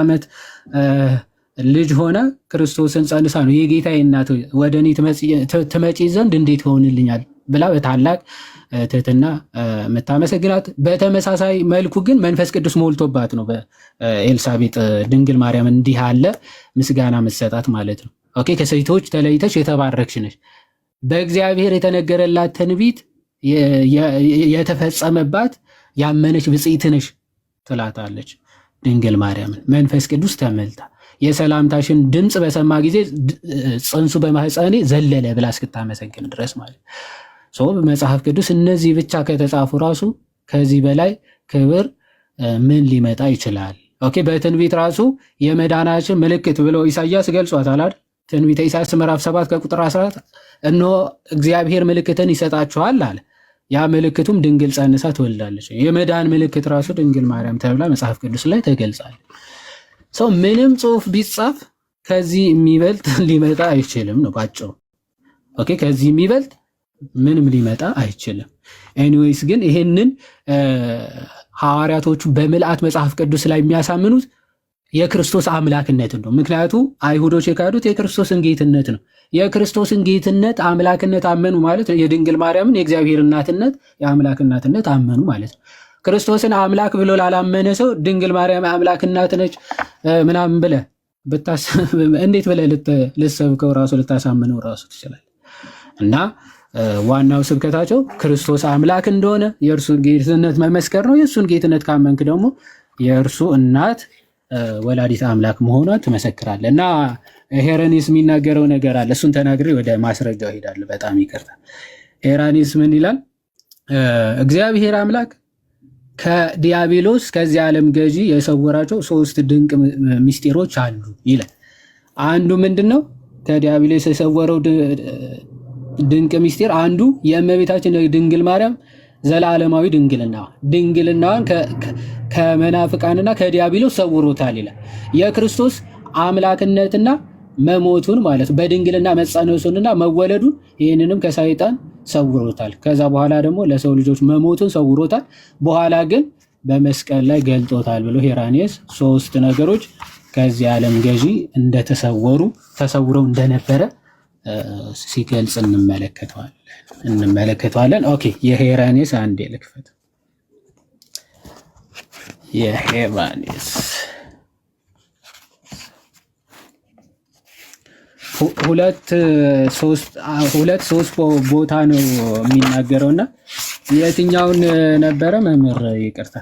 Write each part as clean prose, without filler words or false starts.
ዓመት ልጅ ሆነ ክርስቶስን ጸንሳ ነው የጌታዬ እናት ወደ እኔ ትመጪ ዘንድ እንዴት ሆንልኛል ብላ በታላቅ ትህትና የምታመሰግናት። በተመሳሳይ መልኩ ግን መንፈስ ቅዱስ ሞልቶባት ነው በኤልሳቤጥ ድንግል ማርያም እንዲህ አለ ምስጋና መሰጣት ማለት ነው። ኦኬ ከሴቶች ተለይተሽ የተባረክሽ ነሽ፣ በእግዚአብሔር የተነገረላት ትንቢት የተፈጸመባት ያመነች ብፅዕት ነሽ ትላታለች ድንግል ማርያምን። መንፈስ ቅዱስ ተመልታ የሰላምታሽን ድምፅ በሰማ ጊዜ ጽንሱ በማህፀኔ ዘለለ ብላ እስክታመሰግን ድረስ ማለት ሰው በመጽሐፍ ቅዱስ እነዚህ ብቻ ከተጻፉ ራሱ ከዚህ በላይ ክብር ምን ሊመጣ ይችላል? ኦኬ በትንቢት ራሱ የመዳናችን ምልክት ብሎ ኢሳይያስ ገልጿታል አይደል? ትንቢተ ኢሳይያስ ምዕራፍ 7 ከቁጥር 14 እነሆ እግዚአብሔር ምልክትን ይሰጣችኋል አለ። ያ ምልክቱም ድንግል ጸንሳ ትወልዳለች። የመዳን ምልክት ራሱ ድንግል ማርያም ተብላ መጽሐፍ ቅዱስ ላይ ተገልጻለች። ሰው ምንም ጽሑፍ ቢጻፍ ከዚህ የሚበልጥ ሊመጣ አይችልም ነው ባጭሩ። ኦኬ ከዚህ የሚበልጥ ምንም ሊመጣ አይችልም። ኤኒዌይስ ግን ይሄንን ሐዋርያቶቹ በምልአት መጽሐፍ ቅዱስ ላይ የሚያሳምኑት የክርስቶስ አምላክነትን ነው። ምክንያቱ አይሁዶች የካዱት የክርስቶስን ጌትነት ነው። የክርስቶስን ጌትነት አምላክነት አመኑ ማለት የድንግል ማርያምን የእግዚአብሔር እናትነት የአምላክ እናትነት አመኑ ማለት ነው። ክርስቶስን አምላክ ብሎ ላላመነ ሰው ድንግል ማርያም አምላክ እናት ነች ምናምን ብለህ እንዴት ብለህ ልትሰብከው ራሱ ልታሳምነው ራሱ ትችላለህ። እና ዋናው ስብከታቸው ክርስቶስ አምላክ እንደሆነ የእርሱን ጌትነት መመስከር ነው። የእሱን ጌትነት ካመንክ ደግሞ የእርሱ እናት ወላዲት አምላክ መሆኗ ትመሰክራለህ። እና ሄራኒስ የሚናገረው ነገር አለ። እሱን ተናግሬ ወደ ማስረጃው እሄዳለሁ። በጣም ይቅርታ። ሄራኒስ ምን ይላል? እግዚአብሔር አምላክ ከዲያብሎስ ከዚህ ዓለም ገዢ የሰወራቸው 3 ድንቅ ምስጢሮች አሉ ይላል። አንዱ ምንድነው? ከዲያብሎስ የሰወረው ድንቅ ምስጢር አንዱ የእመቤታችን ድንግል ማርያም ዘላለማዊ ድንግልናዋን ከመናፍቃንና ከዲያብሎስ ሰውሮታል ይላል። የክርስቶስ አምላክነትና መሞቱን ማለት በድንግልና መጸነሱንና መወለዱን ይህንንም ከሰይጣን ሰውሮታል። ከዛ በኋላ ደግሞ ለሰው ልጆች መሞቱን ሰውሮታል። በኋላ ግን በመስቀል ላይ ገልጦታል ብሎ ሄራኒስ 3 ነገሮች ከዚህ ዓለም ገዢ ተሰውረው እንደነበረ ሲገልጽ እንመለከተዋለን። ኦኬ የሄራኒስ አንዴ ልክፈት። የሄራኒስ ሁለት ሶስት ቦታ ነው የሚናገረውና የትኛውን ነበረ መምህር? ይቅርታ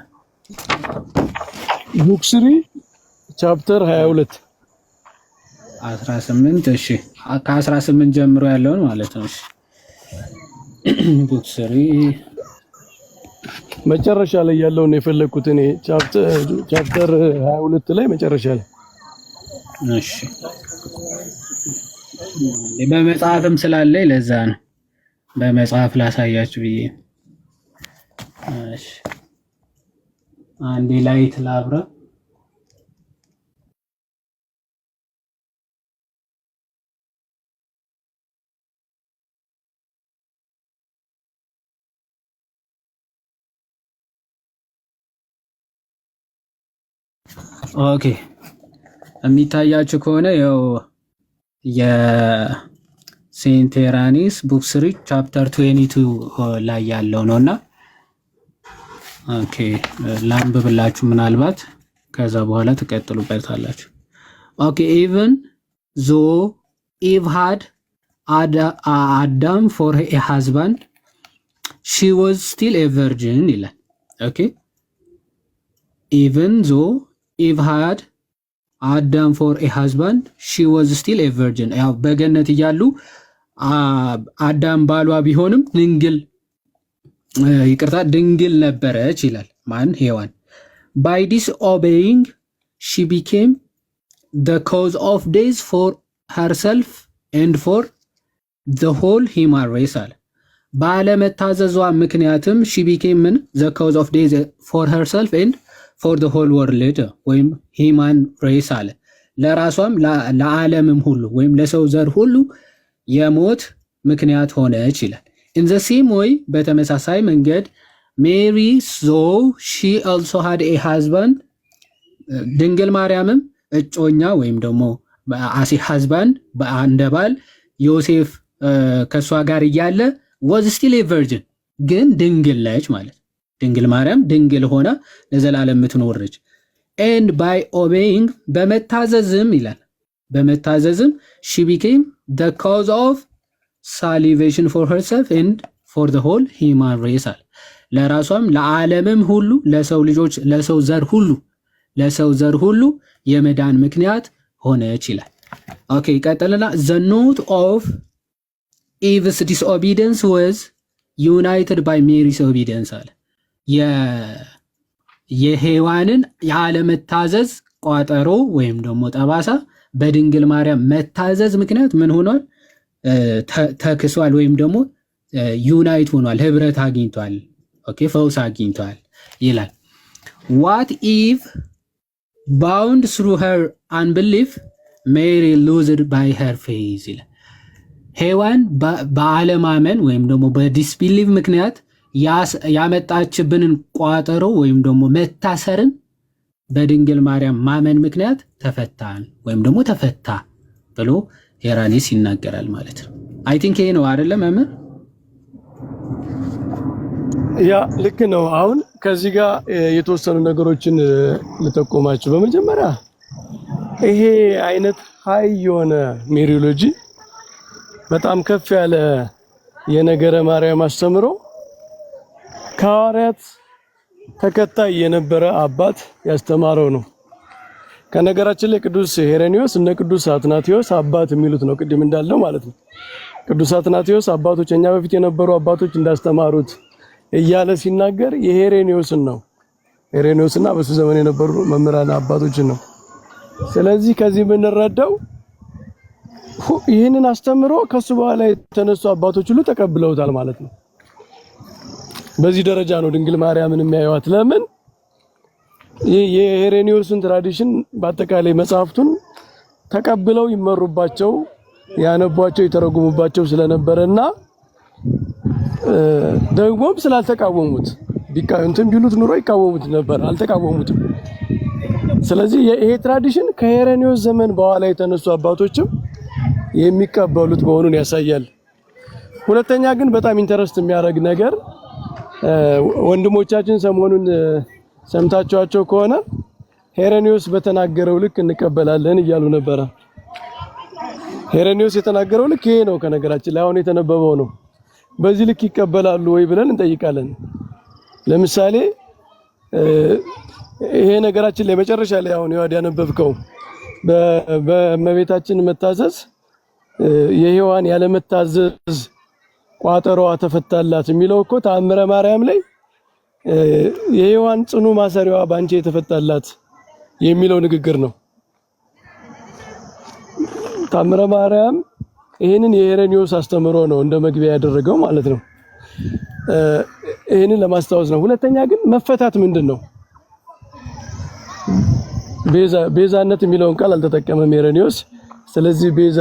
ቡክ 3 ቻፕተር 22 18 እሺ ከ18 ጀምሮ ያለውን ማለት ነው። እሺ ቡክ 3 መጨረሻ ላይ ያለውን የፈለኩት እኔ ቻፕተር 22 ላይ መጨረሻ ላይ። እሺ በመጽሐፍም ስላለኝ ለዛ ነው በመጽሐፍ ላሳያችሁ ብዬ። እሺ አንዴ ላይት ላብራ። ኦኬ የሚታያችሁ ከሆነ ያው የሴንት ሄራኒስ ቡክ 3 ቻፕተር 22 ላይ ያለው ነውና ኦኬ ላንብብላችሁ ምናልባት ከዛ በኋላ ትቀጥሉበታላችሁ። ኦኬ even though Eve had Adam for a husband she was still a virgin ይላል። ኦኬ even though Eve had Adam for a husband she was still a virgin። ያው በገነት እያሉ አዳም ባሏ ቢሆንም ድንግል ነበረች ይላል። ማን? ሔዋን። by disobeying she became the cause of death for herself and for the whole human race አለ። ባለመታዘዟ ምክንያትም she became the cause of death for herself and for the whole world ወይም human race አለ። ለራሷም ለዓለምም ሁሉ ወይም ለሰው ዘር ሁሉ የሞት ምክንያት ሆነች ይላል። in the same way በተመሳሳይ መንገድ Mary though she also had a husband ድንግል ማርያምም እጮኛ ወይም ደግሞ አሲ ሀዝባንድ እንደ ባል ዮሴፍ ከእሷ ጋር እያለ was still a virgin ግን ድንግል ነች ማለት ድንግል ማርያም ድንግል ሆና ለዘላለም የምትኖርች and by obeying በመታዘዝም ይላል በመታዘዝም she became the cause of salvation for herself and for the whole human race ለራሷም ለዓለምም ሁሉ ለሰው ልጆች ለሰው ዘር ሁሉ የመዳን ምክንያት ሆነች ይላል። ኦኬ ቀጥልና the note of Eve's disobedience was united by Mary's obedience አለ የሔዋንን ያለመታዘዝ ቋጠሮ ወይም ደግሞ ጠባሳ በድንግል ማርያም መታዘዝ ምክንያት ምን ሆኗል ተክሷል ወይም ደግሞ ዩናይት ሆኗል ህብረት አግኝቷል ኦኬ ፈውስ አግኝቷል ይላል what if bound through her unbelief Mary loosed by her faith ይላል ሔዋን በአለማመን ወይም ደግሞ በዲስቢሊቭ ምክንያት ያመጣችብንን ቋጠሮ ወይም ደግሞ መታሰርን በድንግል ማርያም ማመን ምክንያት ተፈታን ወይም ደግሞ ተፈታ ብሎ ሄራኒስ ይናገራል ማለት ነው። አይ ቲንክ ይሄ ነው አይደለም መምህር? ያ ልክ ነው። አሁን ከዚህ ጋር የተወሰኑ ነገሮችን ልጠቆማችሁ። በመጀመሪያ ይሄ አይነት ሃይ የሆነ ሜሪዮሎጂ በጣም ከፍ ያለ የነገረ ማርያም አስተምሮ ከሐዋርያት ተከታይ የነበረ አባት ያስተማረው ነው። ከነገራችን ላይ ቅዱስ ሄሬኒዮስ እና ቅዱስ አትናቴዎስ አባት የሚሉት ነው ቅድም እንዳለው ማለት ነው። ቅዱስ አትናቴዎስ አባቶች እኛ በፊት የነበሩ አባቶች እንዳስተማሩት እያለ ሲናገር የሄሬኒዮስን ነው። ሄሬኒዮስና በሱ ዘመን የነበሩ መምህራን አባቶችን ነው። ስለዚህ ከዚህ የምንረዳው ይህንን አስተምሮ ከሱ በኋላ የተነሱ አባቶች ሁሉ ተቀብለውታል ማለት ነው። በዚህ ደረጃ ነው ድንግል ማርያምን የሚያዩት። ለምን የሄሬኒዮስን ትራዲሽን በአጠቃላይ መጽሐፍቱን ተቀብለው ይመሩባቸው ያነቧቸው የተረጉሙባቸው ስለነበረና ደግሞም ስላልተቃወሙት ቢቃወሙትም ቢሉት ኑሮ ይቃወሙት ነበር፣ አልተቃወሙትም። ስለዚህ ይሄ ትራዲሽን ከሄሬኒዮስ ዘመን በኋላ የተነሱ አባቶችም የሚቀበሉት መሆኑን ያሳያል። ሁለተኛ ግን በጣም ኢንተረስት የሚያደርግ ነገር ወንድሞቻችን ሰሞኑን ሰምታችኋቸው ከሆነ ሄሬኒዮስ በተናገረው ልክ እንቀበላለን እያሉ ነበረ። ሄሬኒዮስ የተናገረው ልክ ይሄ ነው። ከነገራችን ላይ አሁን የተነበበው ነው። በዚህ ልክ ይቀበላሉ ወይ ብለን እንጠይቃለን። ለምሳሌ ይሄ ነገራችን ላይ መጨረሻ ላይ አሁን ይዋድ ያነበብከው በእመቤታችን መታዘዝ የሔዋን ያለ መታዘዝ ቋጠሮዋ ተፈታላት የሚለው እኮ ተአምረ ማርያም ላይ የሔዋን ጽኑ ማሰሪያዋ ባንቺ የተፈታላት የሚለው ንግግር ነው። ተአምረ ማርያም ይሄንን የሄሬኒዮስ አስተምሮ ነው እንደ መግቢያ ያደረገው ማለት ነው። ይሄንን ለማስታወስ ነው። ሁለተኛ ግን መፈታት ምንድነው? ቤዛነት የሚለውን ቃል አልተጠቀመም ሄሬኒዮስ። ስለዚህ ቤዛ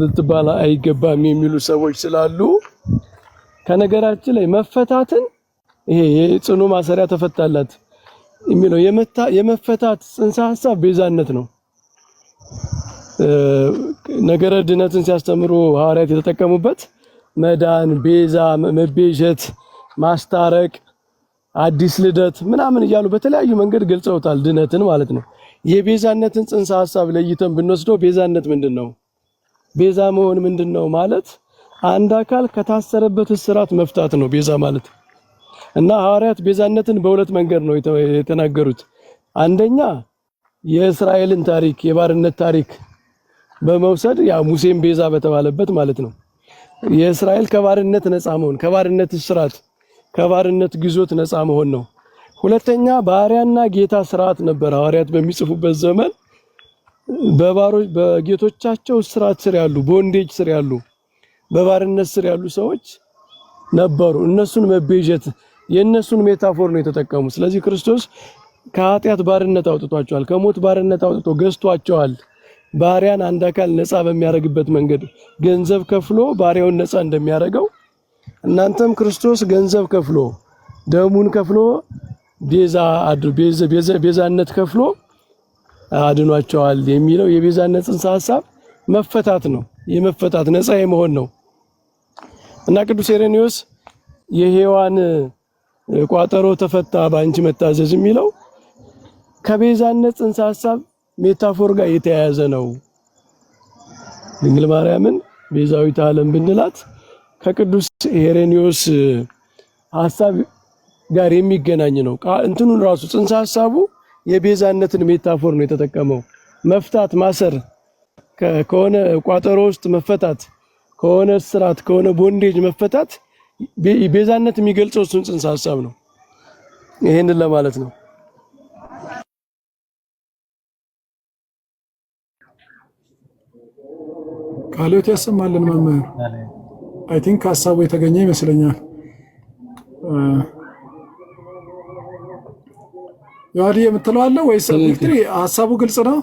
ልትባል አይገባም የሚሉ ሰዎች ስላሉ ከነገራችን ላይ መፈታትን ይሄ የጽኑ ማሰሪያ ተፈታላት የሚለው የመፈታት ጽንሰ ሐሳብ ቤዛነት ነው። ነገረ ድነትን ሲያስተምሩ ሐዋርያት የተጠቀሙበት መዳን፣ ቤዛ፣ መቤዠት፣ ማስታረቅ፣ አዲስ ልደት ምናምን እያሉ በተለያዩ መንገድ ገልጸውታል ድነትን ማለት ነው። የቤዛነትን ጽንሰ ሐሳብ ለይተን ብንወስደው ቤዛነት ምንድነው? ቤዛ መሆን ምንድነው ማለት አንድ አካል ከታሰረበት እስራት መፍታት ነው ቤዛ ማለት። እና ሐዋርያት ቤዛነትን በሁለት መንገድ ነው የተናገሩት። አንደኛ የእስራኤልን ታሪክ የባርነት ታሪክ በመውሰድ ያ ሙሴም ቤዛ በተባለበት ማለት ነው። የእስራኤል ከባርነት ነፃ መሆን፣ ከባርነት እስራት፣ ከባርነት ግዞት ነፃ መሆን ነው። ሁለተኛ ባሪያና ጌታ ስርዓት ነበር። ሐዋርያት በሚጽፉበት ዘመን በጌቶቻቸው ስርዓት ስር ያሉ፣ ቦንዴጅ ስር ያሉ፣ በባርነት ስር ያሉ ሰዎች ነበሩ። እነሱን መቤዠት የእነሱን ሜታፎር ነው የተጠቀሙ። ስለዚህ ክርስቶስ ከኃጢአት ባርነት አውጥቷቸዋል፣ ከሞት ባርነት አውጥቶ ገዝቷቸዋል። ባሪያን አንድ አካል ነፃ በሚያደርግበት መንገድ ገንዘብ ከፍሎ ባሪያውን ነፃ እንደሚያደርገው እናንተም ክርስቶስ ገንዘብ ከፍሎ ደሙን ከፍሎ ቤዛነት ከፍሎ አድኗቸዋል የሚለው የቤዛነት ጽንሰ ሐሳብ መፈታት ነው፣ የመፈታት ነፃ የመሆን ነው። እና ቅዱስ ኢሬኒዮስ የሔዋን ቋጠሮ ተፈታ በአንቺ መታዘዝ የሚለው ከቤዛነት ጽንሰ ሐሳብ ሜታፎር ጋር የተያያዘ ነው። ድንግል ማርያምን ቤዛዊተ ዓለም ብንላት ከቅዱስ ኢሬኒዮስ ሐሳብ ጋር የሚገናኝ ነው። እንትኑን ራሱ ጽንሰ ሐሳቡ የቤዛነትን ሜታፎር ነው የተጠቀመው። መፍታት ማሰር ከሆነ ቋጠሮ ውስጥ መፈታት ከሆነ ስራት ከሆነ ቦንዴጅ መፈታት ቤዛነት የሚገልጸው እሱን ጽንሰ ሐሳብ ነው። ይሄንን ለማለት ነው። ቃልዮት ያሰማልን መምህር። አይ ቲንክ ሐሳቡ የተገኘ ይመስለኛል። ያዲ የምትለው አለ ወይስ ቪክትሪ? ሐሳቡ ግልጽ ነው።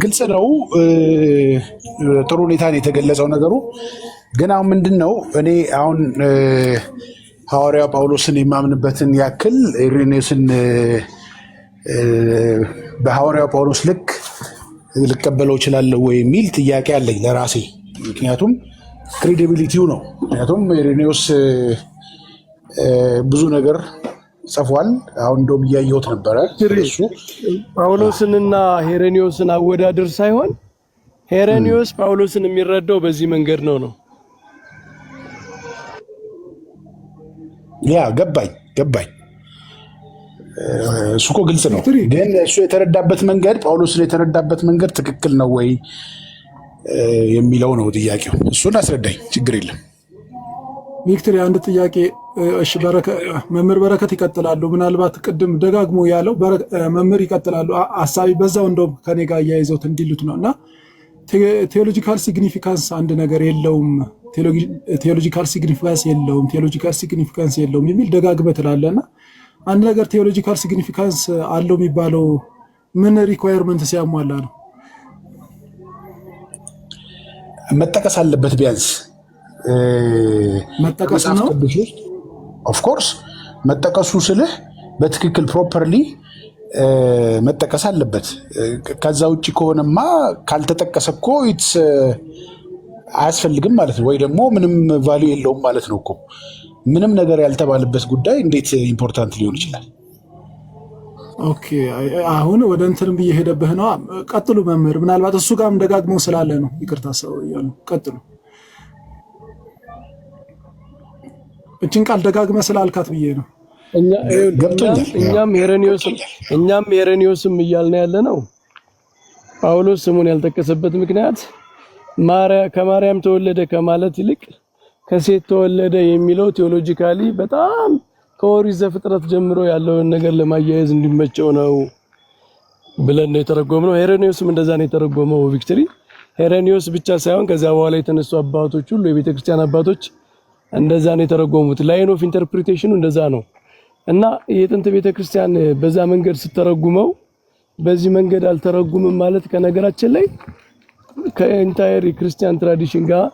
ግልጽ ነው። ጥሩ ሁኔታ ነው የተገለጸው ነገሩ። ግን አሁን ምንድነው እኔ አሁን ሐዋርያው ጳውሎስን የማምንበትን ያክል ኢሬኒዮስን በሐዋርያው ጳውሎስ ልክ ልቀበለው እችላለሁ ወይ የሚል ጥያቄ አለኝ ለራሴ። ምክንያቱም ክሬዲቢሊቲው ነው። ምክንያቱም ኢሬኒዮስ ብዙ ነገር ጽፏል። አሁን እንደውም እያየሁት ነበረ። እሱ ጳውሎስንና ኢሬኒዮስን አወዳድር ሳይሆን ኢሬኒዮስ ጳውሎስን የሚረዳው በዚህ መንገድ ነው። ያ ገባኝ። እሱ እኮ ግልጽ ነው። ግን እሱ የተረዳበት መንገድ ጳውሎስን የተረዳበት መንገድ ትክክል ነው ወይ የሚለው ነው ጥያቄው። እሱን አስረዳኝ፣ ችግር የለም። ቪክቶሪ አንድ ጥያቄ። እሺ መምህር በረከት ይቀጥላሉ። ምናልባት ቅድም ደጋግሞ ያለው መምህር ይቀጥላሉ። ሐሳቢ በዛው እንደውም ከኔ ጋር እያይዘውት እንዲሉት ነው እና ቴዎሎጂካል ሲግኒፊካንስ አንድ ነገር የለውም፣ ቴዎሎጂካል ሲግኒፊካንስ የለውም፣ ቴዎሎጂካል ሲግኒፊካንስ የለውም የሚል ደጋግመህ ትላለህና አንድ ነገር ቴዎሎጂካል ሲግኒፊካንስ አለው የሚባለው ምን ሪኳየርመንት ሲያሟላ ነው? መጠቀስ አለበት ቢያንስ መጠቀስ ነው። ኦፍኮርስ መጠቀሱ ስልህ በትክክል ፕሮፐርሊ መጠቀስ አለበት። ከዛ ውጭ ከሆነማ ካልተጠቀሰ እኮ አያስፈልግም ማለት ነው፣ ወይ ደግሞ ምንም ቫልዩ የለውም ማለት ነው እኮ። ምንም ነገር ያልተባለበት ጉዳይ እንዴት ኢምፖርታንት ሊሆን ይችላል? ኦኬ አሁን ወደ እንትንም ብዬ ሄደብህ ነው። ቀጥሉ መምህር። ምናልባት እሱ ጋርም ደጋግሞ ስላለ ነው። ይቅርታ ሰው እያሉ ቀጥሉ። እችን ቃል ደጋግመህ ስላልካት ብዬ ነው። እኛም ኢሬኒዮስም እያልን ያለ ነው። ጳውሎስ ስሙን ያልጠቀሰበት ምክንያት ከማርያም ተወለደ ከማለት ይልቅ ከሴት ተወለደ የሚለው ቴዎሎጂካሊ በጣም ከኦሪት ዘፍጥረት ጀምሮ ያለውን ነገር ለማያያዝ እንዲመቸው ነው ብለን ነው የተረጎምነው። ኢሬኒዮስም እንደዛ ነው የተረጎመው። ቪክቶሪ ኢሬኒዮስ ብቻ ሳይሆን ከዛ በኋላ የተነሱ አባቶች ሁሉ የቤተክርስቲያን አባቶች እንደዛ ነው የተረጎሙት። ላይን ኦፍ ኢንተርፕሪቴሽኑ እንደዛ ነው እና የጥንት ቤተክርስቲያን በዛ መንገድ ስተረጉመው በዚህ መንገድ አልተረጉምም ማለት ከነገራችን ላይ ከኢንታየር የክርስቲያን ትራዲሽን ጋር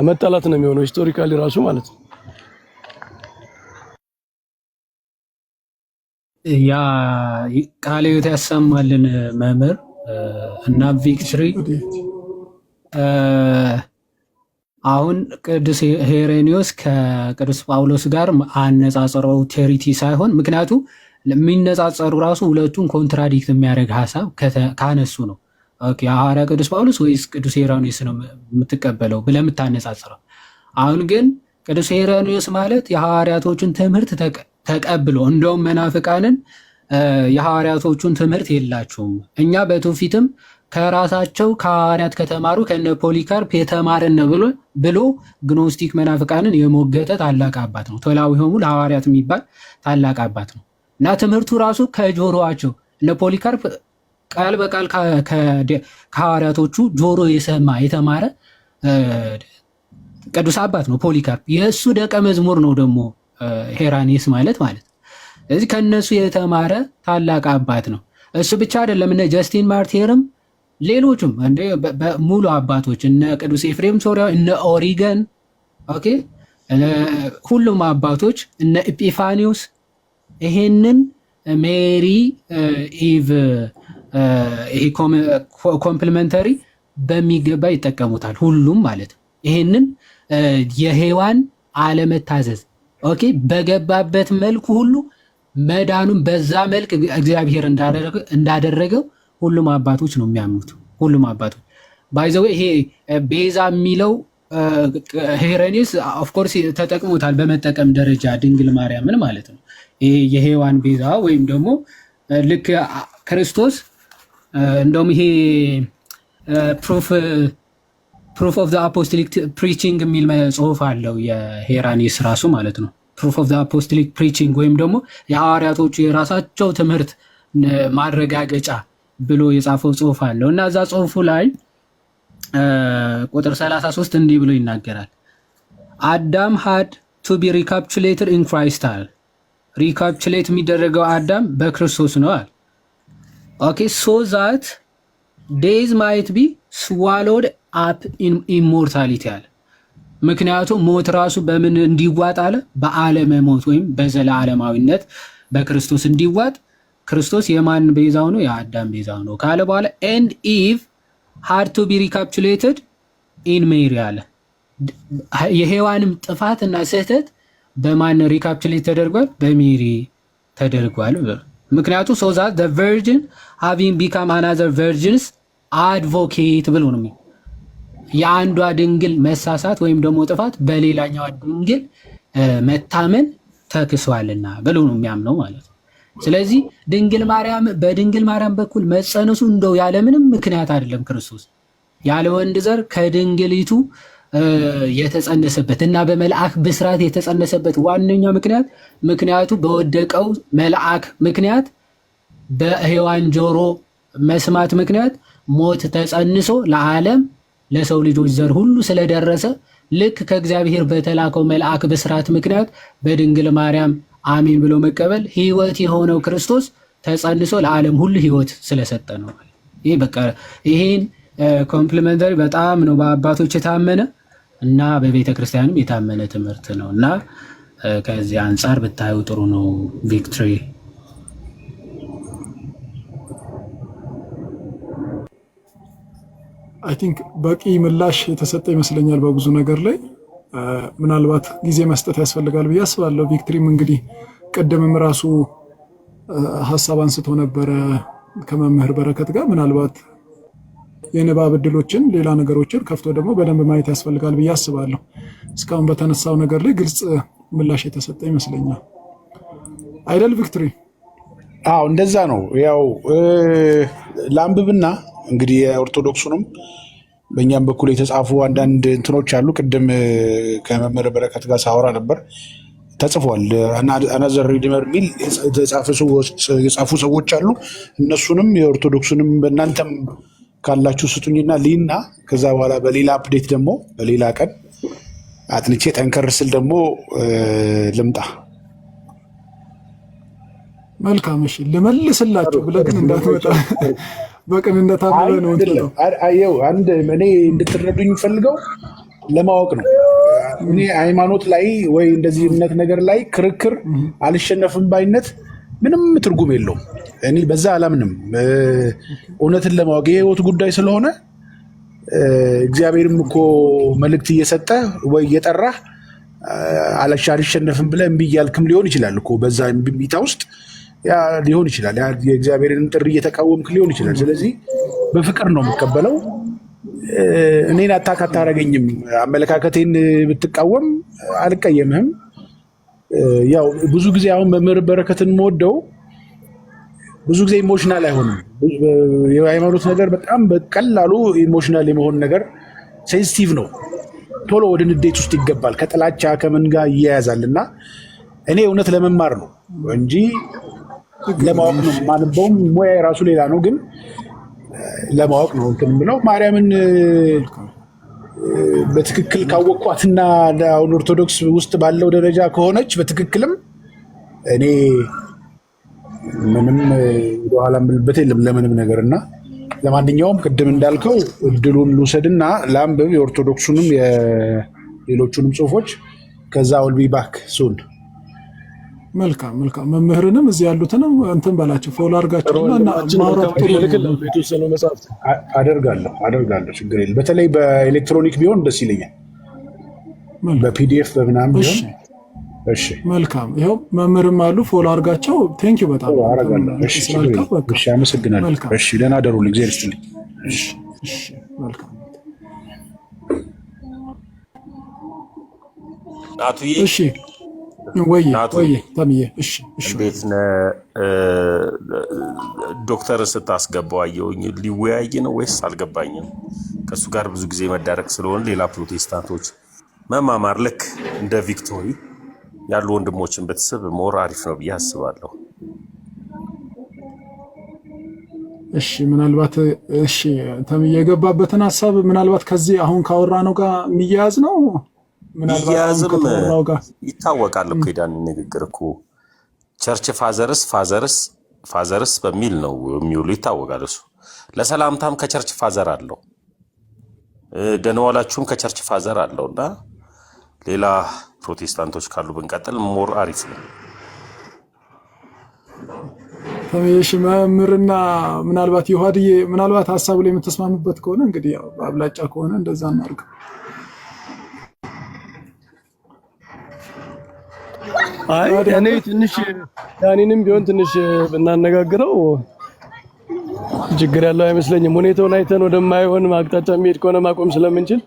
መጣላት ነው የሚሆነው ሂስቶሪካሊ ራሱ ማለት ነው። ያ ቃልዮት ያሰማልን መምህር እና ቪክቶሪ። አሁን ቅዱስ ኢሬኒዮስ ከቅዱስ ጳውሎስ ጋር አነጻጽረው ቴሪቲ ሳይሆን፣ ምክንያቱ የሚነጻጸሩ ራሱ ሁለቱን ኮንትራዲክት የሚያደርግ ሀሳብ ካነሱ ነው። የሐዋርያ ቅዱስ ጳውሎስ ወይስ ቅዱስ ኢሬኒዮስ ነው የምትቀበለው ብለህ የምታነጻጽረው? አሁን ግን ቅዱስ ኢሬኒዮስ ማለት የሐዋርያቶችን ትምህርት ተቀብሎ እንደውም መናፍቃንን የሐዋርያቶቹን ትምህርት የላቸውም እኛ በትውፊትም ከራሳቸው ከሐዋርያት ከተማሩ ከነ ፖሊካርፕ የተማረን ብሎ ግኖስቲክ መናፍቃንን የሞገተ ታላቅ አባት ነው። ቶላዊሆሙ ለሐዋርያት የሚባል ታላቅ አባት ነው እና ትምህርቱ ራሱ ከጆሮአቸው እነ ፖሊካርፕ ቃል በቃል ከሐዋርያቶቹ ጆሮ የሰማ የተማረ ቅዱስ አባት ነው ፖሊካርፕ። የእሱ ደቀ መዝሙር ነው ደግሞ ኢሬኒዮስ ማለት ነው። ስለዚህ ከእነሱ የተማረ ታላቅ አባት ነው። እሱ ብቻ አይደለም፣ እነ ጀስቲን ማርቲርም ሌሎችም ሙሉ አባቶች እነ ቅዱስ ኤፍሬም ሶርያዊ እነ ኦሪገን ሁሉም አባቶች እነ ኤጲፋኒዮስ ይሄንን ሜሪ ኢቭ ይሄ ኮምፕሊመንተሪ በሚገባ ይጠቀሙታል ሁሉም ማለት ነው። ይሄንን የሔዋን አለመታዘዝ ኦኬ በገባበት መልኩ ሁሉ መዳኑን በዛ መልክ እግዚአብሔር እንዳደረገው ሁሉም አባቶች ነው የሚያምኑት። ሁሉም አባቶች ባይዘው ይሄ ቤዛ የሚለው ሄሬኔስ ኦፍ ኮርስ ተጠቅሞታል በመጠቀም ደረጃ ድንግል ማርያምን ማለት ነው። ይሄ የሔዋን ቤዛ ወይም ደግሞ ልክ ክርስቶስ እንደውም ይሄ ፕሩፍ ኦፍ ዘ አፖስቶሊክ ፕሪቺንግ የሚል ጽሁፍ አለው የሄራኔስ ራሱ ማለት ነው። ፕሩፍ ኦፍ ዘ አፖስቶሊክ ፕሪቺንግ ወይም ደግሞ የሐዋርያቶቹ የራሳቸው ትምህርት ማረጋገጫ ብሎ የጻፈው ጽሁፍ አለው እና እዛ ጽሁፉ ላይ ቁጥር 33 እንዲህ ብሎ ይናገራል። አዳም had to be recapitulated in Christ አለ። ሪካፕቹሌት የሚደረገው አዳም በክርስቶስ ነው አለ። ኦኬ so that days might be swallowed up in immortality አለ። ምክንያቱም ሞት ራሱ በምን እንዲዋጥ አለ? በዓለመ ሞት ወይም በዘላለማዊነት በክርስቶስ እንዲዋጥ ክርስቶስ የማን ቤዛው ነው? የአዳም ቤዛው ነው ካለ በኋላ and Eve had to be recapitulated in Mary አለ። የሔዋንም ጥፋትና ስህተት በማን ሪካፕቹሌት ተደርጓል? በሜሪ ተደርጓል። ምክንያቱም so that the virgin having become another virgin's advocate ብሎ ነው የአንዷ ድንግል መሳሳት ወይም ደግሞ ጥፋት በሌላኛው ድንግል መታመን ተክሷልና ብሎ ነው የሚያምነው ማለት ነው። ስለዚህ ድንግል ማርያም በድንግል ማርያም በኩል መጸነሱ እንደው ያለ ምንም ምክንያት አይደለም። ክርስቶስ ያለ ወንድ ዘር ከድንግሊቱ የተጸነሰበት እና በመልአክ ብስራት የተጸነሰበት ዋነኛ ምክንያቱ በወደቀው መልአክ ምክንያት በሔዋን ጆሮ መስማት ምክንያት ሞት ተጸንሶ ለዓለም ለሰው ልጆች ዘር ሁሉ ስለደረሰ ልክ ከእግዚአብሔር በተላከው መልአክ ብስራት ምክንያት በድንግል ማርያም አሜን ብሎ መቀበል ህይወት የሆነው ክርስቶስ ተጸንሶ ለዓለም ሁሉ ህይወት ስለሰጠ ነው። ይሄ በቃ ይሄን ኮምፕሊመንተሪ በጣም ነው በአባቶች የታመነ እና በቤተ ክርስቲያንም የታመነ ትምህርት ነው እና ከዚህ አንጻር ብታዩ ጥሩ ነው። ቪክትሪ አይ ቲንክ በቂ ምላሽ የተሰጠ ይመስለኛል በብዙ ነገር ላይ ምናልባት ጊዜ መስጠት ያስፈልጋል ብዬ አስባለሁ። ቪክትሪም እንግዲህ ቅድምም ራሱ ሀሳብ አንስቶ ነበረ ከመምህር በረከት ጋር ምናልባት የንባብ ዕድሎችን ሌላ ነገሮችን ከፍቶ ደግሞ በደንብ ማየት ያስፈልጋል ብዬ አስባለሁ። እስካሁን በተነሳው ነገር ላይ ግልጽ ምላሽ የተሰጠ ይመስለኛል አይደል ቪክትሪ? አዎ እንደዛ ነው። ያው ለአንብብና እንግዲህ የኦርቶዶክሱንም በእኛም በኩል የተጻፉ አንዳንድ እንትኖች አሉ። ቅድም ከመምህር በረከት ጋር ሳወራ ነበር ተጽፏል። አናዘር ሪዲመር ሚል የጻፉ ሰዎች አሉ። እነሱንም የኦርቶዶክሱንም በእናንተም ካላችሁ ስጡኝና ሊና ከዛ በኋላ በሌላ አፕዴት ደግሞ በሌላ ቀን አጥንቼ ጠንከር ስል ደግሞ ልምጣ። መልካም እሺ፣ ልመልስላችሁ ብለህ ግን እንዳትወጣ በቅንነት አብረን ነው እንትለው። አየው አንድ እኔ እንድትረዱኝ ፈልገው ለማወቅ ነው። እኔ ሃይማኖት ላይ ወይ እንደዚህ እምነት ነገር ላይ ክርክር አልሸነፍም ባይነት ምንም ትርጉም የለውም። እኔ በዛ አላምንም። እውነትን ለማወቅ የህይወት ጉዳይ ስለሆነ እግዚአብሔርም እኮ መልእክት እየሰጠ ወይ እየጠራህ አልሸነፍም ብለህ እምቢ እያልክም ሊሆን ይችላል እኮ በዛ እምቢታ ውስጥ ያ ሊሆን ይችላል። ያ የእግዚአብሔርን ጥሪ እየተቃወምክ ሊሆን ይችላል። ስለዚህ በፍቅር ነው የምቀበለው። እኔን አታክ አታረገኝም። አመለካከቴን ብትቃወም አልቀየምህም። ያው ብዙ ጊዜ አሁን መምህር በረከትን የምወደው ብዙ ጊዜ ኢሞሽናል አይሆንም። የሃይማኖት ነገር በጣም በቀላሉ ኢሞሽናል የመሆን ነገር ሴንሲቲቭ ነው። ቶሎ ወደ ንዴት ውስጥ ይገባል። ከጥላቻ ከምን ጋር ይያያዛል እና እኔ እውነት ለመማር ነው እንጂ ለማወቅ ነው። ማንበውም ሙያ የራሱ ሌላ ነው፣ ግን ለማወቅ ነው እንትን ብለው ማርያምን በትክክል ካወቅኳትና አሁን ኦርቶዶክስ ውስጥ ባለው ደረጃ ከሆነች በትክክልም እኔ ምንም ወደኋላ የምልበት የለም ለምንም ነገር እና ለማንኛውም ቅድም እንዳልከው እድሉን ልውሰድና ለአንብብ የኦርቶዶክሱንም የሌሎቹንም ጽሁፎች ከዛ ውል ቢ ባክ ሱን መልካም መልካም። መምህርንም እዚህ ያሉትንም እንትን በላቸው ፎሎ አድርጋቸውና ማውራት ጥሩ አደርጋለሁ። ችግር የለም። በተለይ በኤሌክትሮኒክ ቢሆን ደስ ይለኛል። በፒዲኤፍ በምናምን ቢሆን እሺ። መልካም። ይኸው መምህርም አሉ ፎሎ አድርጋቸው። ቴንኪው በጣም አደርጋለሁ። እሺ አመሰግናለሁ። እሺ ደህና ደሩልኝ። እግዚአብሔር ይስጥልኝ። እሺ መልካም። ናቱዬ እሺ ወይ ተምዬ እሺ እንዴት ነህ? ዶክተርን ስታስገባው አየሁኝ። ሊወያይ ነው ወይስ አልገባኝም። ከእሱ ጋር ብዙ ጊዜ መዳረቅ ስለሆነ ሌላ ፕሮቴስታንቶች መማማር ልክ እንደ ቪክቶሪ ያሉ ወንድሞችን ብትስብ ሞር አሪፍ ነው ብዬ አስባለሁ። እሺ ምናልባት እሺ ተምዬ የገባበትን ሀሳብ ምናልባት ከዚህ አሁን ካወራነው ጋር የሚያያዝ ነው። ይያዝም ይታወቃል እኮ የዳኒ ንግግር እኮ ቸርች ፋዘርስ በሚል ነው የሚውሉ ይታወቃል። እሱ ለሰላምታም ከቸርች ፋዘር አለው፣ ደህና ዋላችሁም ከቸርች ፋዘር አለው። እና ሌላ ፕሮቴስታንቶች ካሉ ብንቀጥል ሞር አሪፍ ነው። ተምዬሽ መምህርና ምናልባት ይሁዳዬ ምናልባት ሀሳቡ ላይ የምትስማሙበት ከሆነ እንግዲህ ያው አብላጫ ከሆነ እንደዛ እናድርግ። አይ እኔ ትንሽ ዳኒንም ቢሆን ትንሽ ብናነጋግረው ችግር ያለው አይመስለኝም። ሁኔታውን አይተን ወደማይሆን አቅጣጫ የሚሄድ ከሆነ ማቆም ስለምንችል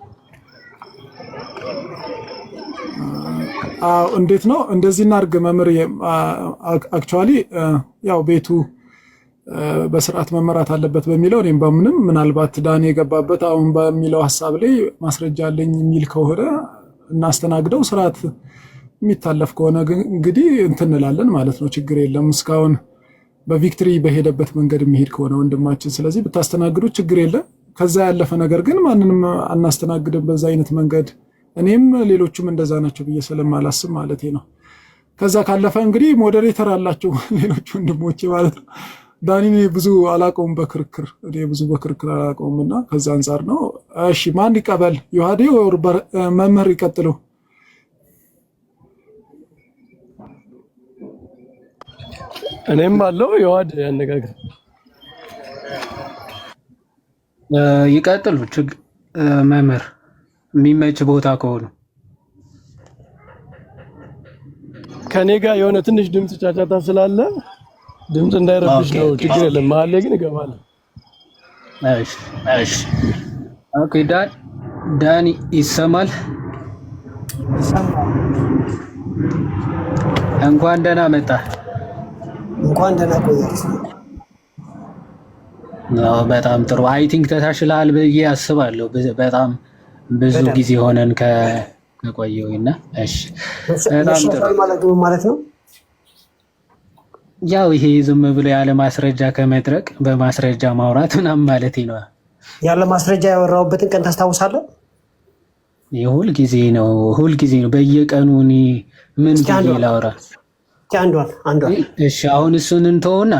እንዴት ነው እንደዚህ እናድርግ መምህር። አክቹአሊ ያው ቤቱ በስርዓት መመራት አለበት በሚለው እኔም በምንም ምናልባት ዳኒ የገባበት አሁን በሚለው ሀሳብ ላይ ማስረጃ አለኝ የሚል ከሆነ እናስተናግደው። ስርዓት የሚታለፍ ከሆነ እንግዲህ እንትን እንላለን ማለት ነው። ችግር የለም። እስካሁን በቪክትሪ በሄደበት መንገድ የሚሄድ ከሆነ ወንድማችን፣ ስለዚህ ብታስተናግዱት ችግር የለም። ከዛ ያለፈ ነገር ግን ማንንም አናስተናግድም በዛ አይነት መንገድ። እኔም ሌሎቹም እንደዛ ናቸው ብዬ ስለማላስብ ማለት ነው። ከዛ ካለፈ እንግዲህ ሞዴሬተር አላቸው ሌሎች ወንድሞቼ ማለት ነው። ዳኒ ብዙ አላውቀውም በክርክር እኔ ብዙ በክርክር አላውቀውም እና ከዛ አንጻር ነው። እሺ ማን ይቀበል? ይሁዳዬ ወይ መምህር ይቀጥሉ? እኔም አለው ይዋድ ያነጋግር ይቀጥሉ። መምህር የሚመች ቦታ ከሆኑ ከኔ ጋር የሆነ ትንሽ ድምጽ ጫጫታ ስላለ ድምጽ እንዳይረብሽ ነው። ችግር የለም። መሀል ላይ ግን እገባለሁ። እሺ ኦኬ። ዳኒ ይሰማል? እንኳን ደህና መጣ። እንኳን ደህና ቆያችሁ። በጣም ጥሩ። አይ ቲንክ ተሻሽለሃል ብዬ አስባለሁ። በጣም ብዙ ጊዜ ሆነን ከቆየሁና። እሺ በጣም ጥሩ ማለት ነው። ያው ይሄ ዝም ብሎ ያለ ማስረጃ ከመድረቅ በማስረጃ ማውራት ምናምን ማለት ነው። ያለ ማስረጃ ያወራሁበትን ቀን ታስታውሳለህ? ሁል ጊዜ ነው በየቀኑ እኔ ምን ብዬ ላውራ? አንዷን እሺ አሁን እሱን እንተውና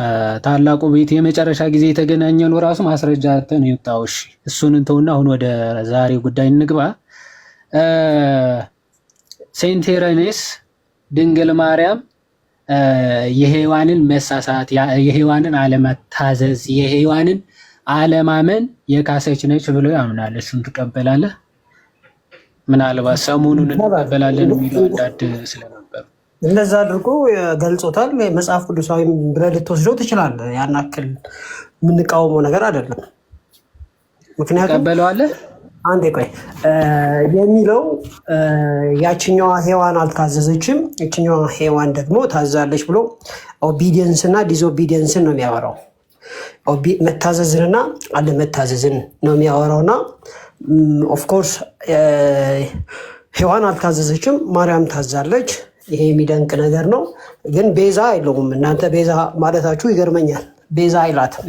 ታላቁ ቤት የመጨረሻ ጊዜ የተገናኘነው ራሱ ማስረጃ አተን ይወጣው። እሺ እሱን እንተውና አሁን ወደ ዛሬው ጉዳይ እንግባ። ሴንት ሄሬኔስ ድንግል ማርያም የሔዋንን መሳሳት፣ የሔዋንን አለመታዘዝ፣ የሔዋንን አለማመን የካሰች ነች ብሎ ያምናል። እሱን ትቀበላለህ? ምናልባት ሰሞኑን እንቀበላለን የሚሉ አንዳንድ ስለነበሩ እንደዛ አድርጎ ገልጾታል። መጽሐፍ ቅዱሳዊ ብለህ ልትወስደው ትችላለህ። ያን ያክል የምንቃወመው ነገር አይደለም። ምክንያቱም ትቀበለዋለህ? አንዴ ቆይ የሚለው ያችኛዋ ሔዋን አልታዘዘችም፣ ያችኛዋ ሔዋን ደግሞ ታዛለች ብሎ ኦቢዲየንስ እና ዲስኦቢዲየንስን ነው የሚያወራው። መታዘዝንና አለመታዘዝን ነው የሚያወራውና ኦፍኮርስ ሔዋን አልታዘዘችም፣ ማርያም ታዛለች። ይሄ የሚደንቅ ነገር ነው። ግን ቤዛ አይለውም። እናንተ ቤዛ ማለታችሁ ይገርመኛል። ቤዛ አይላትም።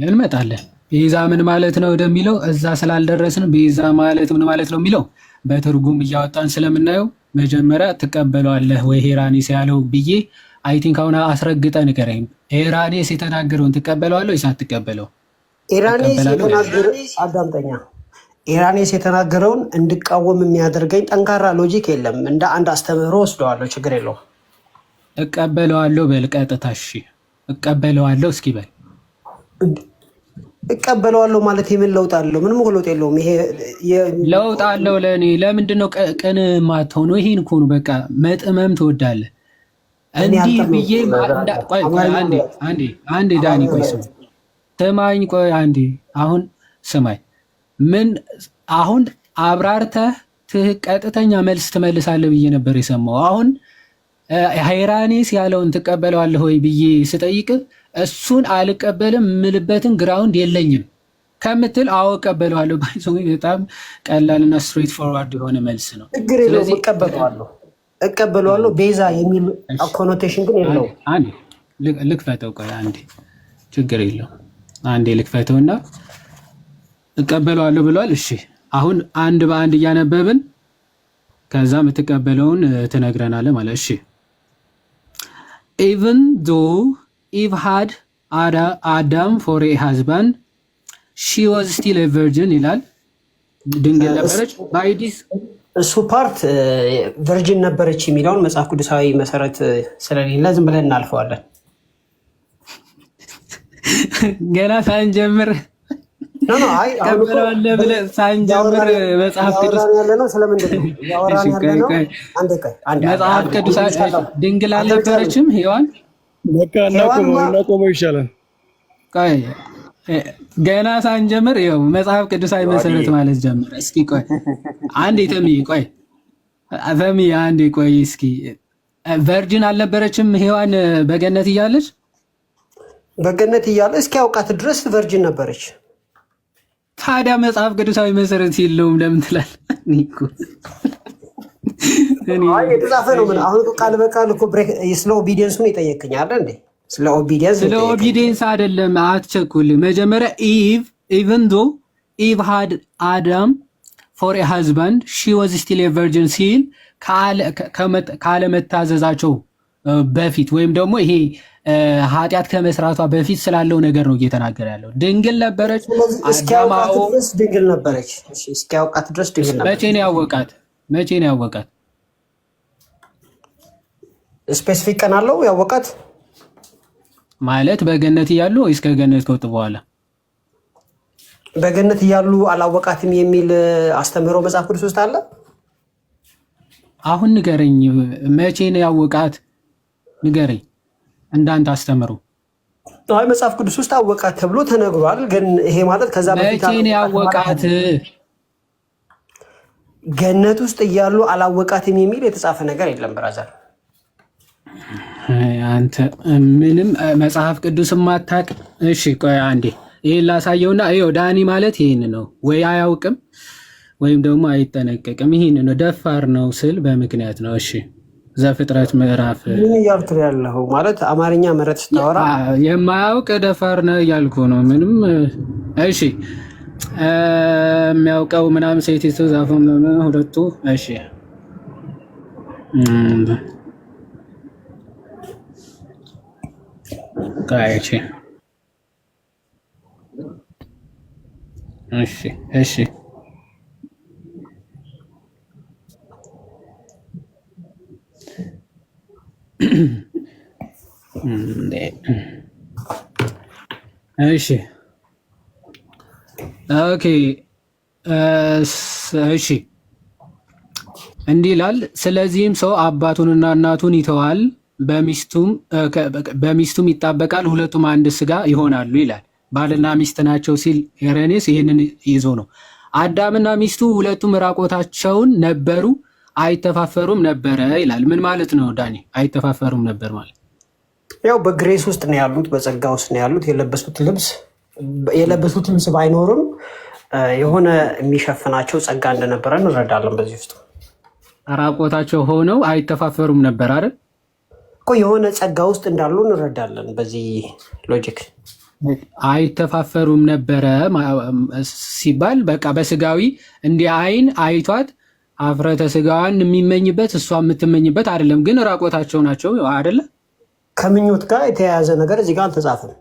እንመጣለን። ቤዛ ምን ማለት ነው ወደሚለው እዛ ስላልደረስን ቤዛ ማለት ምን ማለት ነው የሚለው በትርጉም እያወጣን ስለምናየው መጀመሪያ ትቀበለዋለህ ወይ ሄራኔስ ያለው ብዬ አይ ቲንክ አሁን አስረግጠ ንገረኝ። ሄራኔስ የተናገረውን ትቀበለዋለህ ወይስ አትቀበለው? አዳምጠኛ ኢራኔስ የተናገረውን እንድቃወም የሚያደርገኝ ጠንካራ ሎጂክ የለም። እንደ አንድ አስተምህሮ ወስደዋለሁ። ችግር የለውም። እቀበለዋለሁ በል ቀጥታ። እሺ እቀበለዋለሁ እስኪ በል። እቀበለዋለሁ ማለት የምን ለውጥ አለው? ምንም ለውጥ የለውም። ይሄ ለውጥ አለው ለእኔ። ለምንድን ነው ቅን ማትሆነው? ይሄን እኮ ነው በቃ መጥመም ትወዳለህ። እንዲህ ብዬ አንዴ ዳኒ ቆይ ስማኝ፣ ቆይ አንዴ አሁን ስማኝ። ምን አሁን አብራርተህ ቀጥተኛ መልስ ትመልሳለህ ብዬ ነበር የሰማው። አሁን ሄራኔስ ያለውን ትቀበለዋለህ ወይ ብዬ ስጠይቅ እሱን አልቀበልም የምልበትን ግራውንድ የለኝም ከምትል አዎ እቀበለዋለሁ። በጣም ቀላልና ስትሬት ፎርዋርድ የሆነ መልስ ነው። ስለዚህ እቀበለዋለሁ ቤዛ የሚል ኮኖቴሽን ግን የለውም። አንዴ ልክፈተው፣ ቆይ አንዴ ችግር የለው አንዴ ልክፈተውና እቀበለዋለሁ ብሏል። እሺ አሁን አንድ በአንድ እያነበብን ከዛ የምትቀበለውን ትነግረናለህ ማለት። እሺ even though Eve had Adam for a husband, she was still a virgin ይላል። ድንግል ነበረች። ባይዲስ እሱ ፓርት ቨርጂን ነበረች የሚለውን መጽሐፍ ቅዱሳዊ መሰረት ስለሌለ ዝም ብለን እናልፈዋለን። ገና ሳንጀምር ቀበለዋለህ ብለህ ሳንጀምር መጽሐፍ ቅዱስ መጽሐፍ ቅዱስ ድንግል አልነበረችም ሔዋን? በቃ እናቆመው ይሻላል። ቆይ ገና ሳንጀምር ይኸው መጽሐፍ ቅዱሳዊ መሰረት ማለት ጀምር። እስኪ ቆይ አንዴ ተሚ አንዴ ቆይ እስኪ ቨርጂን አልነበረችም ሔዋን በገነት እያለች? በገነት እያለ እስኪ ያውቃት ድረስ ቨርጂን ነበረች። ታዲያ መጽሐፍ ቅዱሳዊ መሰረት የለውም ለምን ትላለህ? የተጻፈ ነው። ምን አሁን ቃል በቃል እኮ ስለ ኦቢዲየንሱን ይጠየቅኝ አለ እንዴ? ስለ ኦቢዲየንስ አይደለም፣ አትቸኩል። መጀመሪያ ኢቭን ዶ ኢቭ ሃድ አዳም ፎር ኤ ሃዝባንድ ሺ ዋዝ ስቲል ኤ ቨርጅን ሲል ካለመታዘዛቸው በፊት ወይም ደግሞ ይሄ ኃጢአት ከመስራቷ በፊት ስላለው ነገር ነው እየተናገረ ያለው። ድንግል ነበረች። ድንግል ነበረች። እስኪያውቃት ድረስ ድንግል ነበረች። መቼ ነው ያወቃት? ስፔሲፊክ ቀን አለው ያወቃት ማለት በገነት እያሉ ወይስ ከገነት ከወጡ በኋላ? በገነት እያሉ አላወቃትም የሚል አስተምህሮ መጽሐፍ ቅዱስ ውስጥ አለ። አሁን ንገረኝ፣ መቼ ነው ያወቃት? ንገረኝ እንዳንተ አስተምሩ። አይ መጽሐፍ ቅዱስ ውስጥ አወቃት ተብሎ ተነግሯል። ግን ይሄ ማለት ከዛ በፊት መቼ ነው ያወቃት? ገነት ውስጥ እያሉ አላወቃትም የሚል የተጻፈ ነገር የለም ብራዘር። አንተ ምንም መጽሐፍ ቅዱስ ማታቅ። እሺ ቆይ አንዴ ይሄን ላሳየውና ይኸው ዳኒ ማለት ይሄን ነው። ወይ አያውቅም ወይም ደግሞ አይጠነቀቅም። ይሄን ነው ደፋር ነው ስል በምክንያት ነው። እሺ ዘፍጥረት ምዕራፍ ምን እያልክ ያለው ማለት አማርኛ መረት ስታወራ የማያውቅ ደፋር ነው እያልኩ ነው። ምንም እሺ የሚያውቀው ምናምን ሴቲቱ ዛፉን ሁለቱ እሺ ካይቺ እሺ እሺ ኦኬ እሺ እንዲህ ይላል። ስለዚህም ሰው አባቱንና እናቱን ይተዋል፣ በሚስቱም ይጣበቃል፣ ሁለቱም አንድ ስጋ ይሆናሉ ይላል። ባልና ሚስት ናቸው ሲል ሄሬኔስ ይህንን ይዞ ነው። አዳምና ሚስቱ ሁለቱም ራቆታቸውን ነበሩ፣ አይተፋፈሩም ነበረ ይላል። ምን ማለት ነው ዳኒ? አይተፋፈሩም ነበር ማለት ያው በግሬስ ውስጥ ነው ያሉት፣ በጸጋ ውስጥ ነው ያሉት። የለበሱት ልብስ ባይኖርም የሆነ የሚሸፍናቸው ጸጋ እንደነበረ እንረዳለን። በዚህ ውስጥ ራቆታቸው ሆነው አይተፋፈሩም ነበር አይደል እኮ የሆነ ጸጋ ውስጥ እንዳሉ እንረዳለን። በዚህ ሎጂክ አይተፋፈሩም ነበረ ሲባል በቃ በስጋዊ እንዲህ አይን አይቷት አፍረተ ስጋዋን የሚመኝበት እሷ የምትመኝበት አይደለም፣ ግን ራቆታቸው ናቸው አይደለ? ከምኞት ጋር የተያያዘ ነገር እዚህ ጋር አልተጻፈም።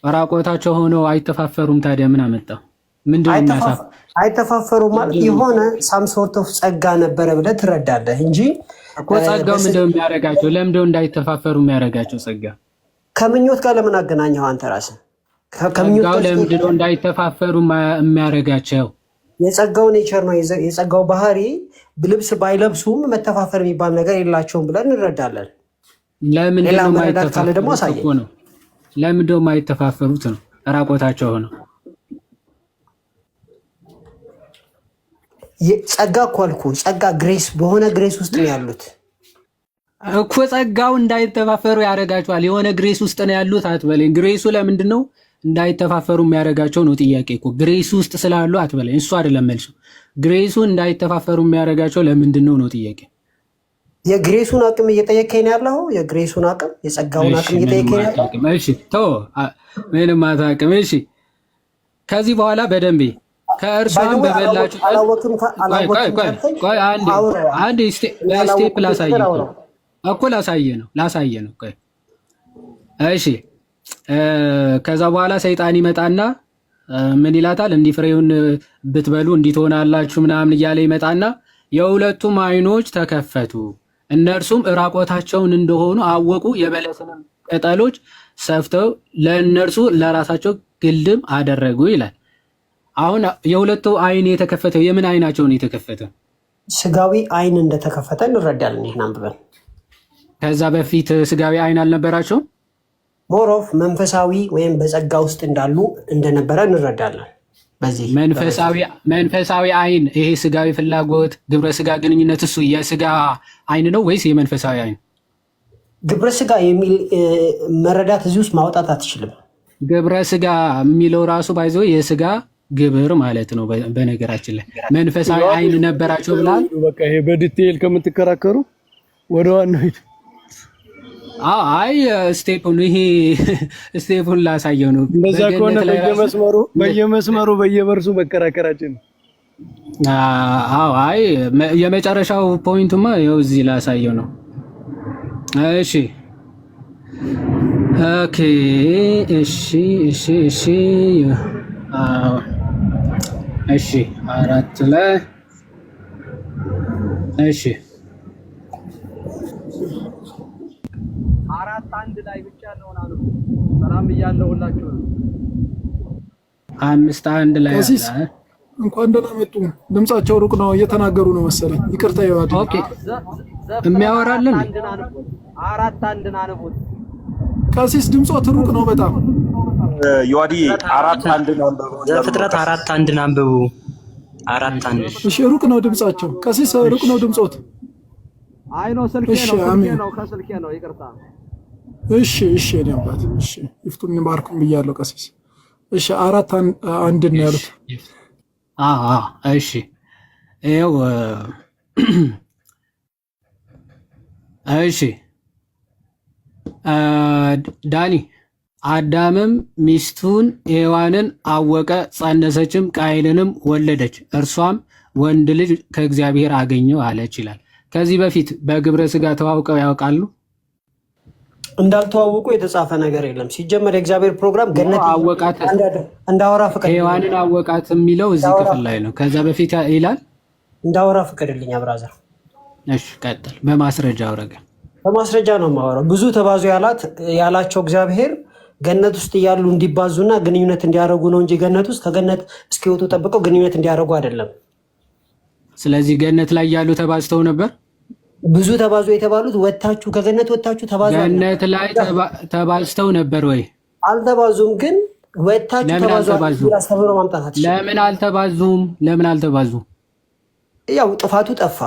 ራቆታቸው ሆነው አይተፋፈሩም። ታዲያ ምን አመጣው? ምንድነው የሚያሳፍ? አይተፋፈሩም ማለት የሆነ ሳም ሶርት ኦፍ ጸጋ ነበረ ብለህ ትረዳለህ እንጂ እኮ ጸጋው ምንድነው የሚያደርጋቸው? ለምንድነው እንዳይተፋፈሩ የሚያደርጋቸው? ጸጋ ከምኞት ጋር ለምን አገናኘው አንተ ራስህ? ጸጋው ለምንድነው እንዳይተፋፈሩ የሚያደርጋቸው? የጸጋው ኔቸር ነው። የጸጋው ባህሪ ልብስ ባይለብሱም መተፋፈር የሚባል ነገር የላቸውም ብለን እንረዳለን። ለምንድነው የማይተፋፈሩት ነው? ራቆታቸው ነው። ጸጋ እኮ አልኩህ። ጸጋ ግሬስ በሆነ ግሬስ ውስጥ ነው ያሉት እኮ። ጸጋው እንዳይተፋፈሩ ያደርጋቸዋል። የሆነ ግሬስ ውስጥ ነው ያሉት አትበለኝ። ግሬሱ ለምንድን ነው እንዳይተፋፈሩ የሚያደርጋቸው ነው ጥያቄ እኮ። ግሬሱ ውስጥ ስላሉ አትበለኝ። እሱ አይደለም መልሱ። ግሬሱ እንዳይተፋፈሩ የሚያደርጋቸው ለምንድን ነው ጥያቄ። የግሬሱን አቅም እየጠየቀኝ ነው ያለው። የግሬሱን አቅም፣ የጸጋውን አቅም እየጠየቀኝ ነው ያለው። እሺ ተው፣ ምንም አታውቅም። እሺ ከዚህ በኋላ በደንብ ከእርሷን በበላችሁ አንድ ስቴፕ ላሳየ እኮ ላሳየ ነው። እሺ ከዛ በኋላ ሰይጣን ይመጣና ምን ይላታል? እንዲህ ፍሬውን ብትበሉ እንዲህ ትሆናላችሁ ምናምን እያለ ይመጣና የሁለቱም ዓይኖች ተከፈቱ፣ እነርሱም ዕራቆታቸውን እንደሆኑ አወቁ፣ የበለስንም ቅጠሎች ሰፍተው ለእነርሱ ለራሳቸው ግልድም አደረጉ ይላል። አሁን የሁለቱ ዓይን የተከፈተው የምን ዓይናቸውን የተከፈተው? ስጋዊ ዓይን እንደተከፈተ እንረዳለን። ይህን አንብበን ከዛ በፊት ስጋዊ ዓይን አልነበራቸውም። ሞሮፍ መንፈሳዊ ወይም በጸጋ ውስጥ እንዳሉ እንደነበረ እንረዳለን። በዚህ መንፈሳዊ ዓይን ይሄ ስጋዊ ፍላጎት፣ ግብረ ስጋ ግንኙነት እሱ የስጋ ዓይን ነው ወይስ የመንፈሳዊ ዓይን? ግብረ ስጋ የሚል መረዳት እዚህ ውስጥ ማውጣት አትችልም። ግብረ ስጋ የሚለው ራሱ ባይዞ የስጋ ግብር ማለት ነው። በነገራችን ላይ መንፈሳዊ ዓይን ነበራቸው ብላል። በቃ ይሄ በዲቴል ከምትከራከሩ ወደ ዋናው ሂድ። አይ ስቴፑን ላሳየው ነው። እንደዛ ከሆነ በየመስመሩ በየበርሱ መከራከራችን። አይ የመጨረሻው ፖይንቱማ ይኸው እዚህ ላሳየው ነው። እሺ ኦኬ እሺ አራት ላይ እሺ አራት አንድ ላይ ብቻ ነው አሉ። ሰላም ብያለሁ ሁላችሁ። አምስት አንድ ላይ እንኳን ደህና መጡ። ድምጻቸው ሩቅ ነው፣ እየተናገሩ ነው መሰለኝ። ይቅርታ ይዋዲ። ኦኬ የሚያወራልን አራት አንድ አንቡት። ቀሲስ ድምጾት ሩቅ ነው በጣም ይዋዲ። አራት አንድ አንብቡ። ዘፍጥረት አራት አንድ አንብቡ። አራት አንድ። እሺ ሩቅ ነው ድምጻቸው። ቀሲስ ሩቅ ነው ድምጾት። አይ ነው ስልኬ ነው ከስልኬ ነው። ይቅርታ። እሺ እኔ አባት እሺ ይፍቱን ባርኩን ብያለሁ ቀሲስ። እሺ አራት አንድ ነው ያሉት። እሺ ይኸው እሺ ዳኒ አዳምም ሚስቱን ሔዋንን አወቀ፣ ጸነሰችም፣ ቃየልንም ወለደች፣ እርሷም ወንድ ልጅ ከእግዚአብሔር አገኘው አለች ይላል። ከዚህ በፊት በግብረ ስጋ ተዋውቀው ያውቃሉ? እንዳልተዋወቁ የተጻፈ ነገር የለም። ሲጀመር የእግዚአብሔር ፕሮግራም ገነት አወቃት እንዳወራ ፍቅድ ሔዋንን አወቃት የሚለው እዚህ ክፍል ላይ ነው። ከዛ በፊት ይላል እንዳወራ ፍቅድልኝ ብራዘር። እሺ ቀጥል። በማስረጃ አውረገ። በማስረጃ ነው የማወራው። ብዙ ተባዙ ያላቸው እግዚአብሔር ገነት ውስጥ እያሉ እንዲባዙና ግንኙነት እንዲያደርጉ ነው እንጂ ገነት ውስጥ ከገነት እስኪወጡ ጠብቀው ግንኙነት እንዲያደርጉ አይደለም። ስለዚህ ገነት ላይ ያሉ ተባዝተው ነበር። ብዙ ተባዙ የተባሉት ወታችሁ ከገነት ወታችሁ ተባዙ። ገነት ላይ ተባዝተው ነበር ወይ? አልተባዙም። ግን ወታችሁ ተባዙ አስተምሮ ማምጣት አትችልም። ለምን አልተባዙም? ያው ጥፋቱ ጠፋ።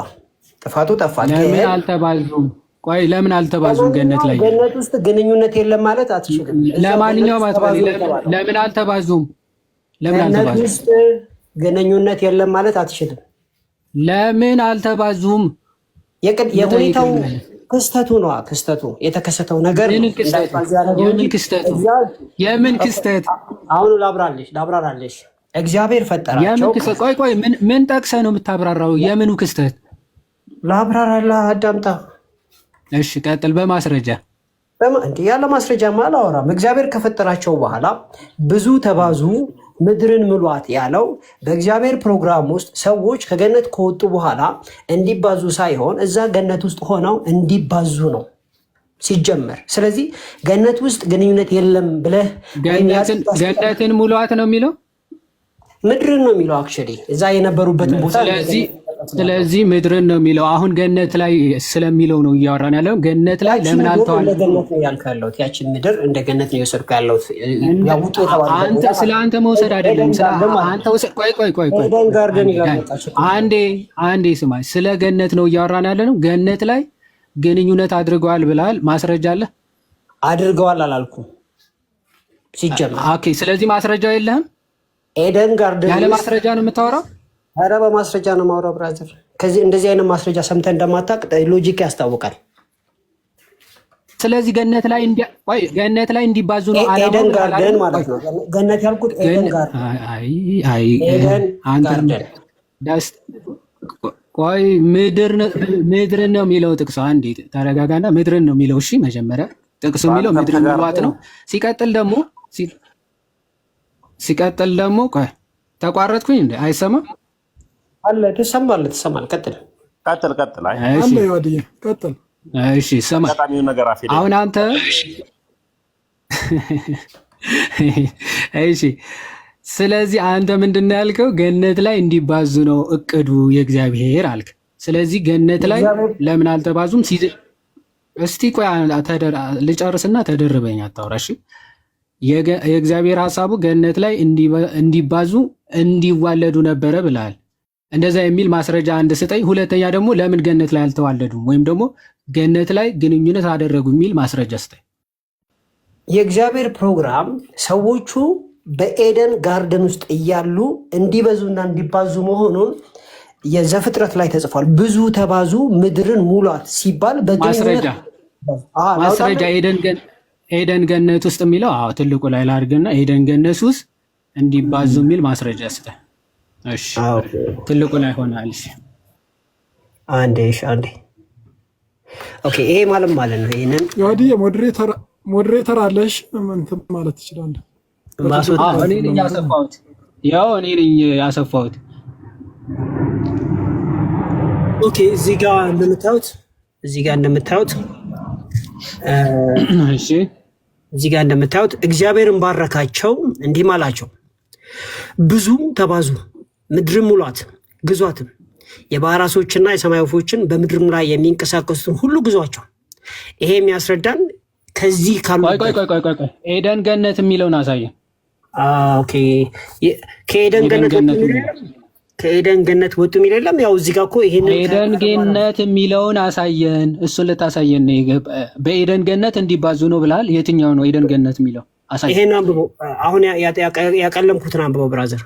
ለምን አልተባዙም? ቆይ ለምን አልተባዙም? ገነት ላይ ገነት ውስጥ ግንኙነት የለም ማለት አትችልም። ለማንኛውም ለምን አልተባዙም? ገነት ውስጥ ግንኙነት የለም ማለት አትችልም። ለምን አልተባዙም? የሁኔታው ክስተቱ ነው። ክስተቱ የተከሰተው ነገር የምን ክስተት? አሁን ላብራራለሽ። እግዚአብሔር ፈጠራቸው። ቆይ ምን ጠቅሰህ ነው የምታብራራው? የምኑ ክስተት? ላብራራላ፣ አዳምጣ። እሺ ቀጥል። በማስረጃ ያለ ማስረጃማ አላወራም። እግዚአብሔር ከፈጠራቸው በኋላ ብዙ ተባዙ ምድርን ምሏት ያለው በእግዚአብሔር ፕሮግራም ውስጥ ሰዎች ከገነት ከወጡ በኋላ እንዲባዙ ሳይሆን እዛ ገነት ውስጥ ሆነው እንዲባዙ ነው ሲጀመር። ስለዚህ ገነት ውስጥ ግንኙነት የለም ብለህ ገነትን ሙሏት ነው የሚለው፣ ምድርን ነው የሚለው አክቹዋሊ እዛ የነበሩበትን ቦታ። ስለዚህ ምድርን ነው የሚለው። አሁን ገነት ላይ ስለሚለው ነው እያወራን ያለው። ገነት ላይ ለምን አልተዋል? እንደ ገነት ነው ያልኩህ ያለሁት። ያችን ምድር እንደ ገነት ነው የወሰድኩህ ያለሁት። ያውጡ አንተ ስለ አንተ መውሰድ አይደለም። አንተ ወሰድ። ቆይ አንዴ ስማ። ስለ ገነት ነው እያወራን ያለ ነው። ገነት ላይ ግንኙነት አድርገዋል ብለሃል። ማስረጃ አለ? አድርገዋል አላልኩም ሲጀመር። ኦኬ፣ ስለዚህ ማስረጃው የለህም። ኤደን ጋርደን ያለ ማስረጃ ነው የምታወራው? ኧረ በማስረጃ ነው የማወራው ብራዘር። ከዚህ እንደዚህ አይነት ማስረጃ ሰምተህ እንደማታውቅ ሎጂክ ያስታውቃል። ስለዚህ ገነት ላይ እንዲባዙ ነው ኤደን ጋርደን ማለት ነው። ገነት ያልኩት ኤደን ጋርደን። ቆይ ምድርን ነው የሚለው ጥቅሱ። አንዴ ተረጋጋና፣ ምድርን ነው የሚለው። እሺ መጀመሪያ ጥቅሱ የሚለው ምድርን ምሏት ነው። ሲቀጥል ደግሞ ቆይ ተቋረጥኩኝ እንዴ? አይሰማም አለ። ትሰማለህ? ቀጥል። አለ ይወድዬ ቀጥል። እሺ ይሰማል። አሁን አንተ እሺ፣ ስለዚህ አንተ ምንድን ነው ያልከው? ገነት ላይ እንዲባዙ ነው እቅዱ የእግዚአብሔር አልክ። ስለዚህ ገነት ላይ ለምን አልተባዙም? እስቲ ቆይ ልጨርስና ተደርበኝ አታውራ። እሺ፣ የእግዚአብሔር ሀሳቡ ገነት ላይ እንዲባዙ እንዲዋለዱ ነበረ ብለሃል። እንደዛ የሚል ማስረጃ አንድ ስጠኝ። ሁለተኛ ደግሞ ለምን ገነት ላይ አልተዋለዱም ወይም ደግሞ ገነት ላይ ግንኙነት አደረጉ የሚል ማስረጃ ስጠኝ። የእግዚአብሔር ፕሮግራም ሰዎቹ በኤደን ጋርደን ውስጥ እያሉ እንዲበዙና እንዲባዙ መሆኑን የዘፍጥረት ላይ ተጽፏል። ብዙ ተባዙ ምድርን ሙሏት ሲባል ማስረጃ ኤደን ገነት ውስጥ የሚለው ትልቁ ላይ ላድርግና ኤደን ገነት ውስጥ እንዲባዙ የሚል ማስረጃ ስጠኝ። እሺ ትልቁ ላይ ሆናል። እሺ አንዴ ኦኬ። ይሄ ማለት ነው። ይሄንን ያዲ ሞዴሬተር አለሽ እንትን ማለት ትችላለህ። እኔ ነኝ ያሰፋሁት። እኔ ነኝ ያሰፋሁት። ኦኬ እዚህ ጋር እንደምታዩት እግዚአብሔርን ባረካቸው እንዲህም አላቸው፣ ብዙ ተባዙ ምድርን ሙሏት ግዟትም፣ የባህር ዓሦችና የሰማይ ወፎችን በምድርም ላይ የሚንቀሳቀሱትን ሁሉ ግዟቸው። ይሄ የሚያስረዳን ከዚህ ካሉ ኤደን ገነት የሚለውን አሳየን። ኦኬ ከኤደን ገነት ወጡ የሚል የለም። ያው እዚህ ጋር እኮ ይሄንን ኤደን ገነት የሚለውን አሳየን። እሱን ልታሳየን ነው። በኤደን ገነት እንዲባዙ ነው ብላል። የትኛው ነው ኤደን ገነት የሚለው? አሳየን። ይሄን አንብበው። አሁን ያቀለምኩትን አንብበው ብራዘር።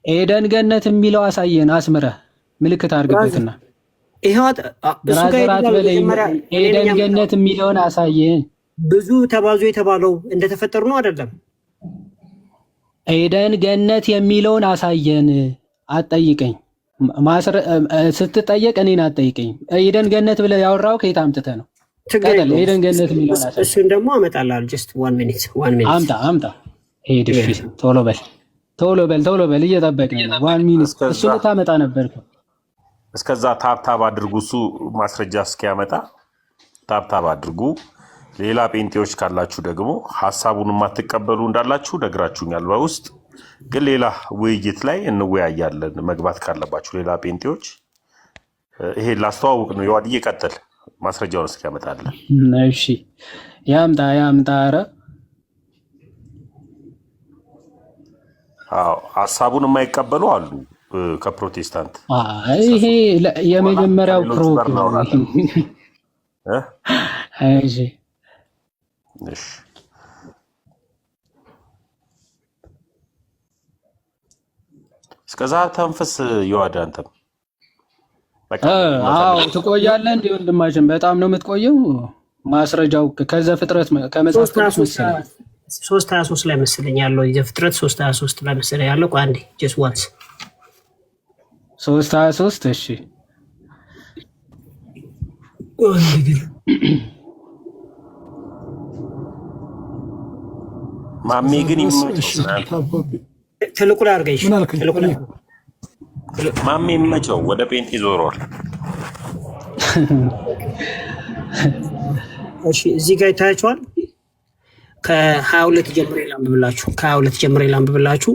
ኤደን ገነት የሚለው አሳየን። አስምረህ ምልክት አድርግበትና ኤደን ገነት የሚለውን አሳየን። ብዙ ተባዙ የተባለው እንደተፈጠሩ ነው አይደለም? ኤደን ገነት የሚለውን አሳየን። አትጠይቀኝ። ስትጠየቅ እኔን አትጠይቀኝ። ኤደን ገነት ብለህ ያወራው ከየት አምጥተህ ነው? ኤደን ገነት የሚለውን አሳየን። እሱን ደግሞ አመጣልሃለሁ። ጀስት 1 ሚኒት አምጣ። ሄድ። እሺ ቶሎ በል እየጠበቅን ነው። 1 ሚኒት እሱ ልታመጣ ነበር። እስከዛ ታብታብ አድርጉ። እሱ ማስረጃ እስኪያመጣ ታብታብ አድርጉ። ሌላ ጴንጤዎች ካላችሁ ደግሞ ሀሳቡን የማትቀበሉ እንዳላችሁ ነግራችሁኛል በውስጥ። ግን ሌላ ውይይት ላይ እንወያያለን። መግባት ካለባችሁ ሌላ ጴንጤዎች ይሄ ላስተዋውቅ ነው። የዋድዬ ቀጥል፣ ማስረጃውን እስኪያመጣለን። እሺ ያምጣ። ኧረ ሀሳቡን የማይቀበሉ አሉ ከፕሮቴስታንት። ይሄ የመጀመሪያው ፕሮግራም። እሺ እስከዛ ተንፈስ ይዋዳ። አንተም ትቆያለህ እንደ ወንድማችን በጣም ነው የምትቆየው። ማስረጃው ከዘፍጥረት ከመጽሐፍ ቅዱስ መሰለኝ 3:23 ላይ መሰለኝ ያለው። የዘፍጥረት 3:23 ላይ መሰለኝ ያለው። አንዴ ጀስት ዋንስ 3:23 እሺ ማሜ ግን ትልቁ ላይ አድርገሽ ምን አልከኝ? ማሜ መቸው ወደ ጴንጤ ዞሯል። እሺ እዚህ ጋር ይታያችኋል። ከ22 ጀምሬ ላንብብላችሁ።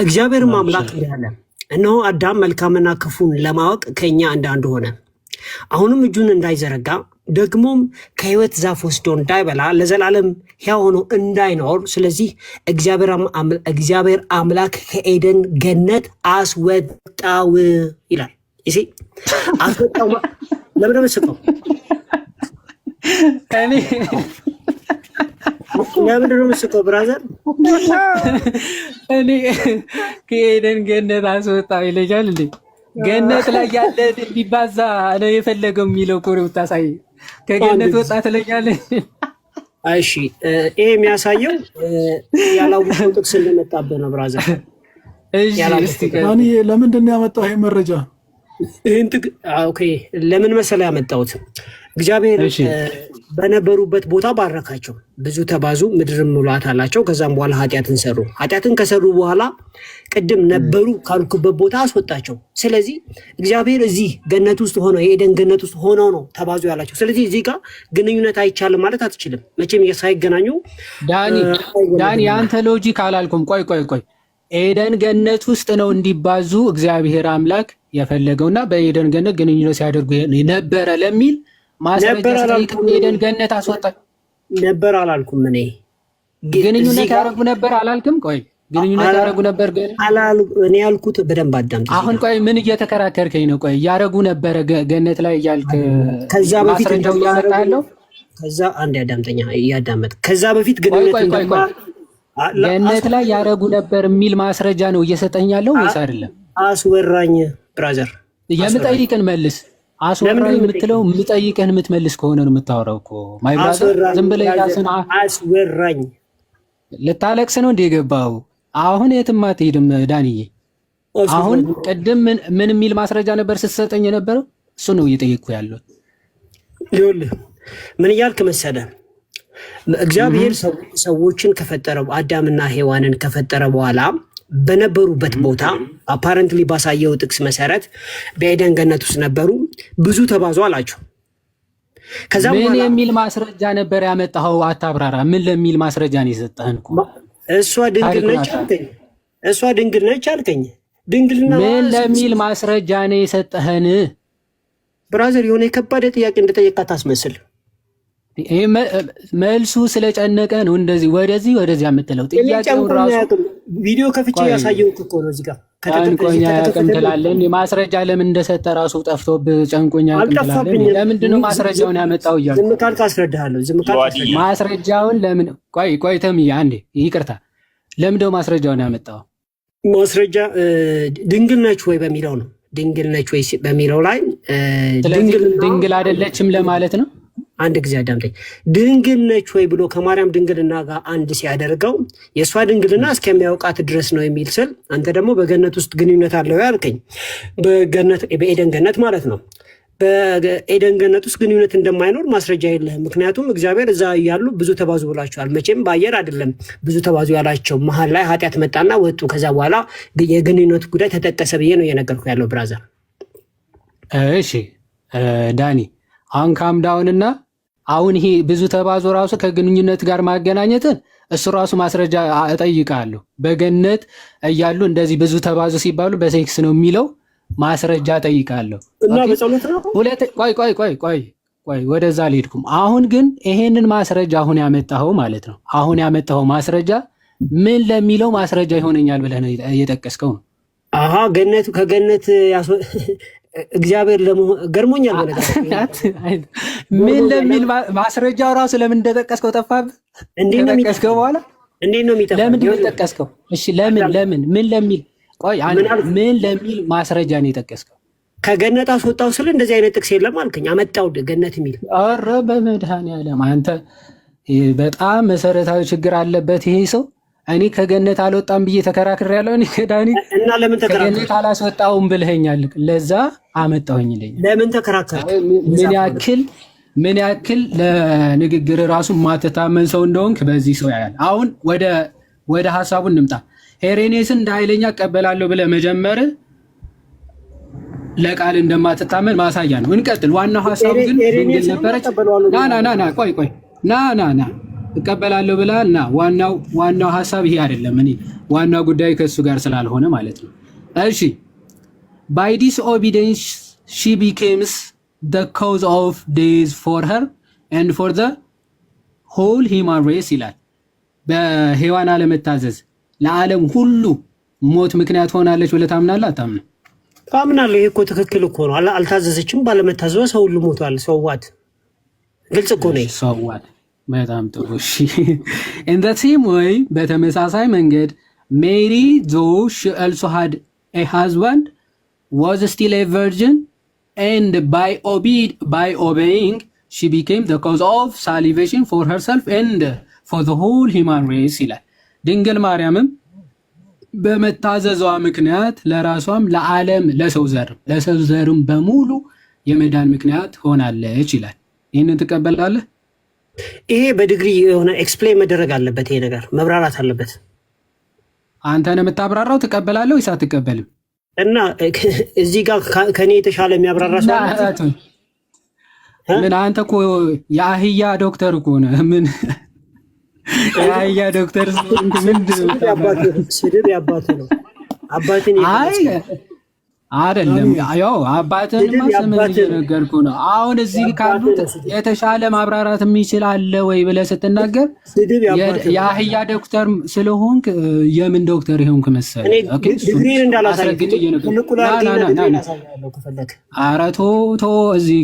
እግዚአብሔርም አምላክ እንዲህ አለ፣ እነሆ አዳም መልካምና ክፉን ለማወቅ ከእኛ እንደ አንዱ ሆነ። አሁንም እጁን እንዳይዘረጋ ደግሞም ከሕይወት ዛፍ ወስዶ እንዳይበላ ለዘላለም ሕያው ሆኖ እንዳይኖር ስለዚህ እግዚአብሔር አምላክ ከኤደን ገነት አስወጣው ይላል። ይሲ አስወጣው። ለምን መስቀው? ለምንድን ነው የምትስቀው ብራዘር? እኔ ከኤደን ገነት አስወጣው ይለኛል እንዴ? ገነት ላይ ያለ እንዲባዛ ነው የፈለገው የሚለው እኮ ነው የምታሳይ። ከገነት ወጣ ትለኛለህ። እሺ ይሄ የሚያሳየው ያላወቀው ጥቅስ እንደመጣብህ ነው ብራዘር። እሺ እስቲ ለምንድን ነው ያመጣው ይሄ መረጃ? ይሄን ኦኬ፣ ለምን መሰለህ ያመጣሁት? እግዚአብሔር በነበሩበት ቦታ ባረካቸው፣ ብዙ ተባዙ፣ ምድርም ሙላት አላቸው። ከዛም በኋላ ኃጢአትን ሰሩ። ኃጢአትን ከሰሩ በኋላ ቅድም ነበሩ ካልኩበት ቦታ አስወጣቸው። ስለዚህ እግዚአብሔር እዚህ ገነት ውስጥ ሆነው የኤደን ገነት ውስጥ ሆነው ነው ተባዙ ያላቸው። ስለዚህ እዚህ ጋር ግንኙነት አይቻልም ማለት አትችልም። መቼም ሳይገናኙ ዳኒ አንተ ሎጂክ አላልኩም። ቆይ ኤደን ገነት ውስጥ ነው እንዲባዙ እግዚአብሔር አምላክ የፈለገውና በኤደን ገነት ግንኙነት ሲያደርጉ ነበረ ለሚል ማስረጃ ኤደን ገነት አስወጣ ነበር አላልኩም። እኔ ግንኙነት ያደርጉ ነበር አላልክም። ቆይ ግንኙነት ያደርጉ ነበር እኔ ያልኩት በደንብ አዳምጥ። አሁን ቆይ ምን እየተከራከርከኝ ነው? ቆይ ያደርጉ ነበረ ገነት ላይ እያልክ ከዛ በፊት ማስረጃው እያመጣለሁ። ከዛ አንድ ያዳምጠኛ እያዳመጥ ከዛ በፊት ግንኙነት ገነት ላይ ያደርጉ ነበር የሚል ማስረጃ ነው እየሰጠኝ ያለው ወይስ አይደለም? አስወራኝ ብራዘር፣ የምጠይቅን መልስ። አስወራኝ የምትለው የምጠይቅህን የምትመልስ ከሆነ ነው የምታወራው እኮ ማይ ብራዘር። ዝም ብለህ ራስን አስወራኝ። ልታለቅስ ነው እንደ የገባው? አሁን የትም አትሄድም ዳንዬ። አሁን ቅድም ምን የሚል ማስረጃ ነበር ስትሰጠኝ የነበረው? እሱ ነው እየጠየቅኩ ያለው። ይኸውልህ ምን እያልክ መሰለህ? እግዚአብሔር ሰዎችን ከፈጠረው አዳምና ሔዋንን ከፈጠረ በኋላ በነበሩበት ቦታ አፓረንትሊ ባሳየው ጥቅስ መሰረት በኤደን ገነት ውስጥ ነበሩ፣ ብዙ ተባዙ አላቸው። ከዛ ምን የሚል ማስረጃ ነበር ያመጣኸው? አታብራራ። ምን ለሚል ማስረጃ ነው የሰጠህን? እሷ ድንግል ነች አልከኝ። ድንግልና ምን ለሚል ማስረጃ ነው የሰጠህን? ብራዘር የሆነ የከባድ ጥያቄ እንደጠየቃት አስመስል። መልሱ ስለጨነቀ ነው እንደዚህ ወደዚህ የምትለው። ጥያቄው ራሱ ቪዲዮ ከፍቼ ያሳየሁት እኮ ነው። እዚህ ጋር ጨንቆኛ ያቅም ትላለን። ማስረጃ ለምን እንደሰጠ ራሱ ጠፍቶብህ ጨንቆኛ ያቅም ትላለን። ለምንድን ነው ማስረጃውን ያመጣው እያልኩ ዝም ካልክ አስረዳሃለሁ። ማስረጃውን ለምን ቆይ ተምዬ አንዴ ይቅርታ። ለምንድን ነው ማስረጃውን ያመጣው? ማስረጃ ድንግል ነች ወይ በሚለው ነው። ድንግል ነች ወይ በሚለው ላይ ድንግል አይደለችም ለማለት ነው። አንድ ጊዜ አዳምጠኝ። ድንግል ነች ወይ ብሎ ከማርያም ድንግልና ጋር አንድ ሲያደርገው የእሷ ድንግልና እስከሚያውቃት ድረስ ነው የሚል ስል፣ አንተ ደግሞ በገነት ውስጥ ግንኙነት አለው ያልከኝ በኤደን ገነት ማለት ነው። በኤደን ገነት ውስጥ ግንኙነት እንደማይኖር ማስረጃ የለህም። ምክንያቱም እግዚአብሔር እዛ ያሉ ብዙ ተባዙ ብላቸዋል። መቼም በአየር አይደለም ብዙ ተባዙ ያላቸው፣ መሀል ላይ ኃጢአት መጣና ወጡ። ከዛ በኋላ የግንኙነት ጉዳይ ተጠቀሰ ብዬ ነው እየነገርኩ ያለው ብራዘር። እሺ ዳኒ አሁን ካምዳውንና አሁን ይሄ ብዙ ተባዙ ራሱ ከግንኙነት ጋር ማገናኘትን እሱ ራሱ ማስረጃ እጠይቃለሁ። በገነት እያሉ እንደዚህ ብዙ ተባዙ ሲባሉ በሴክስ ነው የሚለው ማስረጃ እጠይቃለሁ። እና በጸሎት ነው። ቆይ ወደዛ አልሄድኩም። አሁን ግን ይሄንን ማስረጃ አሁን ያመጣኸው ማለት ነው። አሁን ያመጣኸው ማስረጃ ምን ለሚለው ማስረጃ ይሆነኛል ብለህ ነው እየጠቀስከው ነው? አሃ ገነቱ ከገነት እግዚአብሔር ገርሞኛል። ምን ለሚል ማስረጃው ራሱ ለምን እንደጠቀስከው ጠፋብህ? ጠቀስከው በኋላ እንዴት ነው የሚጠፋው? ለምን እንደጠቀስከው? እሺ ለምን ምን ለሚል ምን ለሚል ማስረጃ ነው የጠቀስከው? ከገነት አስወጣው ስለ እንደዚህ አይነት ጥቅስ የለም አልከኝ። አመጣው ገነት የሚል። ኧረ በመድኃኒዓለም አንተ በጣም መሰረታዊ ችግር አለበት ይሄ ሰው። እኔ ከገነት አልወጣም ብዬ ተከራክሬያለሁ። እኔ ከዳኒ እና ለምን ተከራከረ? ከገነት አላስወጣውም ብለኸኛል። ለዛ አመጣሁኝ ይለኛል። ለምን ተከራከረ? ምን ያክል ለንግግር ራሱ ማተታመን ሰው እንደሆንክ በዚህ ሰው ያያል። አሁን ወደ ሐሳቡን እንምጣ። ሄሬኔስን እንደ ኃይለኛ እቀበላለሁ ብለህ መጀመር ለቃል እንደማትታመን ማሳያ ነው። እንቀጥል። ዋናው ሐሳብ ግን ድንግል ነበረች። ና ቆይ ና እቀበላለሁ ብለሃል። ና ዋናው ሐሳብ ይሄ አይደለም። እኔ ዋናው ጉዳይ ከእሱ ጋር ስላልሆነ ማለት ነው። እሺ by disobedience she becomes the cause of death for her and for the whole human race ይላል። በሔዋን አለመታዘዝ ለዓለም ሁሉ ሞት ምክንያት ሆናለች ብለህ ታምናለህ? አታምንም? ታምናለህ። ይሄ እኮ ትክክል እኮ ነው። አልታዘዘችም፣ ባለመታዘዟ ሰው ሁሉ ሞቷል። ሰዋት ግልጽ እኮ ነው። ሰዋት በጣም ጥሩ። እሺ in the same way በተመሳሳይ መንገድ Mary though she also had a husband was still a virgin and by obeying she became the cause of salvation for herself and for the whole human race ይላል። ድንግል ማርያምም በመታዘዟ ምክንያት ለራሷም ለዓለም ለሰው ዘርም በሙሉ የመዳን ምክንያት ሆናለች ይላል። ይህንን ትቀበላለህ? ይሄ በዲግሪ የሆነ ኤክስፕሌን መደረግ አለበት። ይሄ ነገር መብራራት አለበት። አንተ ነው የምታብራራው። ትቀበላለህ ወይስ አትቀበልም? እና እዚህ ጋር ከኔ የተሻለ የሚያብራራ ሰው ምን? አንተ እኮ የአህያ ዶክተር እኮ ነህ። ምን የአህያ ዶክተር ስድብ ያባቱ ነው። አባትን አይደለም ያው አባትንማ ስምን እየነገርኩህ ነው። አሁን እዚህ ካሉት የተሻለ ማብራራት የሚችል አለ ወይ ብለህ ስትናገር የአህያ ዶክተር ስለሆንክ የምን ዶክተር ይሆንክ መሰለህ? ኧረ ተው እዚህ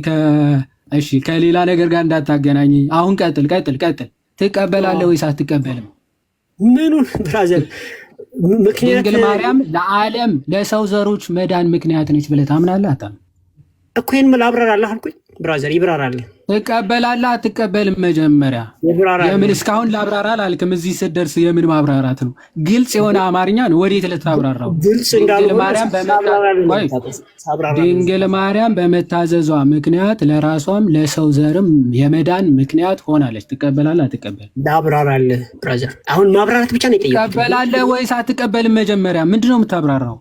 እሺ ከሌላ ነገር ጋር እንዳታገናኝ። አሁን ቀጥል። ትቀበላለህ ወይስ አትቀበልም? ምኑን ብራዘር? ድንግል ማርያም ለዓለም ለሰው ዘሮች መዳን ምክንያት ነች ብለህ ታምናለህ? አታምንም እኮ። ይሄን ምን ላብራራለህ አልኩኝ ብራዘር። ይብራራልህ። ትቀበላለህ አትቀበልም? መጀመሪያ የምን እስካሁን ላብራራ አላልክም። እዚህ ስትደርስ የምን ማብራራት ነው? ግልጽ የሆነ አማርኛ ነው። ወዴት ልታብራራው? ድንግል ማርያም በመታዘዟ ምክንያት ለራሷም ለሰው ዘርም የመዳን ምክንያት ሆናለች። ትቀበላለህ አትቀበልም? ላብራራልህ ብራዘር። አሁን ማብራራት ብቻ ነው የጠየኩት። ትቀበላለህ ወይስ አትቀበልም? መጀመሪያ ምንድነው የምታብራራው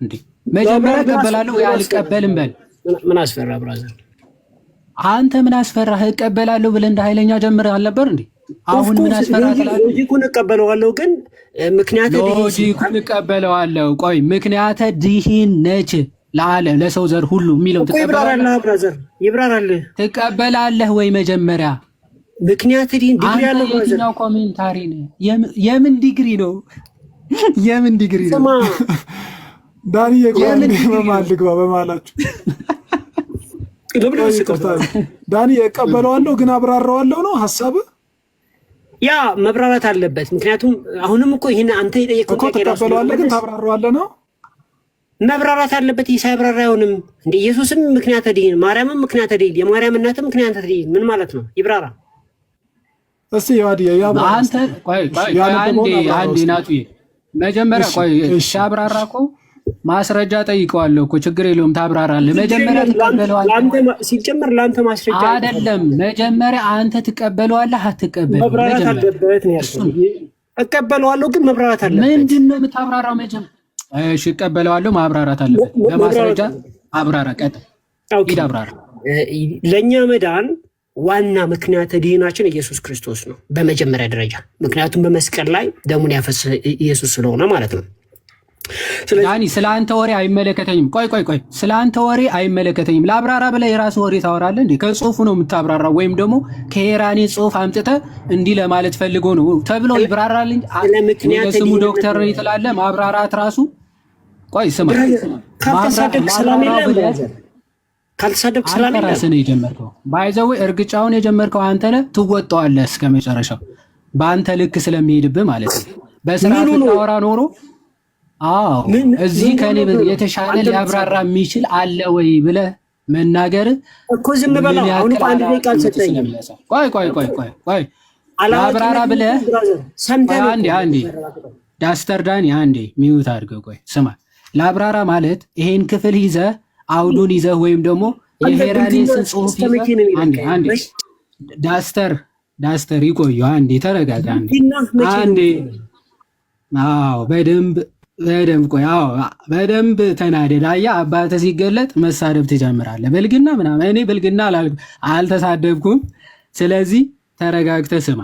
እንዴ? መጀመሪያ እቀበላለሁ ወይ አልቀበልም በል። ምን አስፈራ ብራዘር? አንተ ምን አስፈራህ? እቀበላለሁ ብለህ እንደ ኃይለኛ ጀምረህ አልነበር እንዴ? አሁን ምን አስፈራህ ትላለህ? ሎጂኩን እቀበለዋለሁ ግን ምክንያተ ሎጂኩን እቀበለዋለሁ። ቆይ ምክንያተ ድኂን ነች ለዓለም ለሰው ዘር ሁሉ የሚለው ትቀበላለህ? ብራዘር ይብራራልህ። ትቀበላለህ ወይ መጀመሪያ? ምክንያተ ድኂን ዲግሪ ያለው ብራዘር ነው። ኮሜንታሪ ነው። የምን ዲግሪ ነው? የምን ዲግሪ ነው? ዳኒ የቆም በማላችሁ ዳኒ እቀበለዋለሁ ግን አብራራዋለሁ ነው ሐሳብ። ያ መብራራት አለበት። ምክንያቱም አሁንም እኮ ይሄን አንተ የጠየቀው እኮ ተቀበለዋለህ ግን ታብራራዋለህ ነው። መብራራት አለበት። ይሄ ሳይብራራ አይሆንም እንዴ? ኢየሱስም ምክንያተ ድኂን፣ ማርያምም ምክንያተ ድኂን፣ የማርያም እናትም ምክንያተ ድኂን ምን ማለት ነው? ይብራራ እስቲ ያብራራ። አንተ ቆይ አንዴ ናቱዬ መጀመሪያ ቆይ ሲያብራራ እኮ ማስረጃ ጠይቀዋለሁ እኮ ችግር የለውም ታብራራለህ። መጀመሪያ ትቀበለዋለህ ሲጀመር ለአንተ ማስረጃ አይደለም። መጀመሪያ አንተ ትቀበለዋለህ አትቀበልም? መብራራት አለበት ነው ያልኩት። እቀበለዋለሁ ግን መብራራት አለበት። ምንድነው የምታብራራው? መጀመሪያ እሺ እቀበለዋለሁ ማብራራት አለበት። በማስረጃ አብራራ። ሂድ አብራራ። ለእኛ መዳን ዋና ምክንያተ ድኂናችን ኢየሱስ ክርስቶስ ነው በመጀመሪያ ደረጃ። ምክንያቱም በመስቀል ላይ ደሙን ያፈሰሰ ኢየሱስ ስለሆነ ማለት ነው። ዳኒ ስለ አንተ ወሬ አይመለከተኝም። ቆይ ስለ አንተ ወሬ አይመለከተኝም። ለአብራራ ብለህ የራስህ ወሬ ታወራለህ እንዴ? ከጽሁፉ ነው የምታብራራው ወይም ደግሞ ከሄራኔ ጽሁፍ አምጥተህ እንዲህ ለማለት ፈልጎ ነው ተብሎ ይብራራልኝ። ስሙ ዶክተር ነው ትላለህ። ማብራራት ራሱ ቆይ ስማ፣ ካልተሳደብክ ሰላም ራስህ ነው የጀመርከው። ባይዘው እርግጫውን የጀመርከው አንተ ነህ። ትወጣዋለህ እስከ መጨረሻው በአንተ ልክ ስለሚሄድብህ ማለት ነው። በስርዓት ታወራ ኖሮ እዚህ ከኔ የተሻለ ሊያብራራ የሚችል አለ ወይ ብለህ መናገር እኮ ዝም በላ። አሁን አንድ ደቂቃ አልሰጠኝም። ቆይ አብራራ ብለህ አንዴ ዳስተር ዳኒ አንዴ ሚዩት አድርገው። ቆይ ስማ፣ ለአብራራ ማለት ይሄን ክፍል ይዘህ አውዱን ይዘህ ወይም ደግሞ የሄራኔስን ጽሁፍ ይዘህ አንዴ ዳስተር ይቆዩ። አንዴ ተረጋጋ። አንዴ አዎ በደንብ ቆይ። አዎ በደንብ ተናደድ። አየህ አባትህ ሲገለጥ መሳደብ ትጀምራለህ። ብልግና ምናምን። እኔ ብልግና አልተሳደብኩም። ስለዚህ ተረጋግተህ ስማ።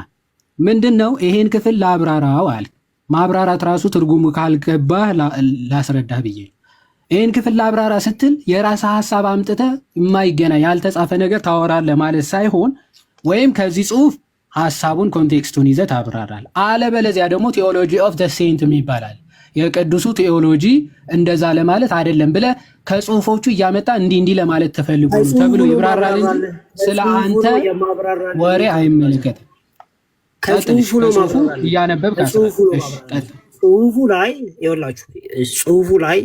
ምንድን ነው ይሄን ክፍል ላብራራው አለ። ማብራራት ራሱ ትርጉሙ ካልገባህ ላስረዳህ ብዬ ነው። ይህን ክፍል ላብራራ ስትል የራስህ ሀሳብ አምጥተህ የማይገናኝ ያልተጻፈ ነገር ታወራለህ ማለት ሳይሆን ወይም ከዚህ ጽሁፍ ሀሳቡን ኮንቴክስቱን ይዘህ ታብራራለህ። አለበለዚያ ደግሞ ቴዎሎጂ ኦፍ ዘ ሴንት ይባላል። የቅዱሱ ቴዎሎጂ እንደዛ ለማለት አይደለም ብለህ ከጽሁፎቹ እያመጣ እንዲህ ለማለት ተፈልጎ ነው ተብሎ ይብራራል እንጂ ስለ አንተ ወሬ አይመለከትም። ከጽሁፉ ነው እያነበብክ ጽሁፉ ላይ ይኸውላችሁ፣ ጽሁፉ ላይ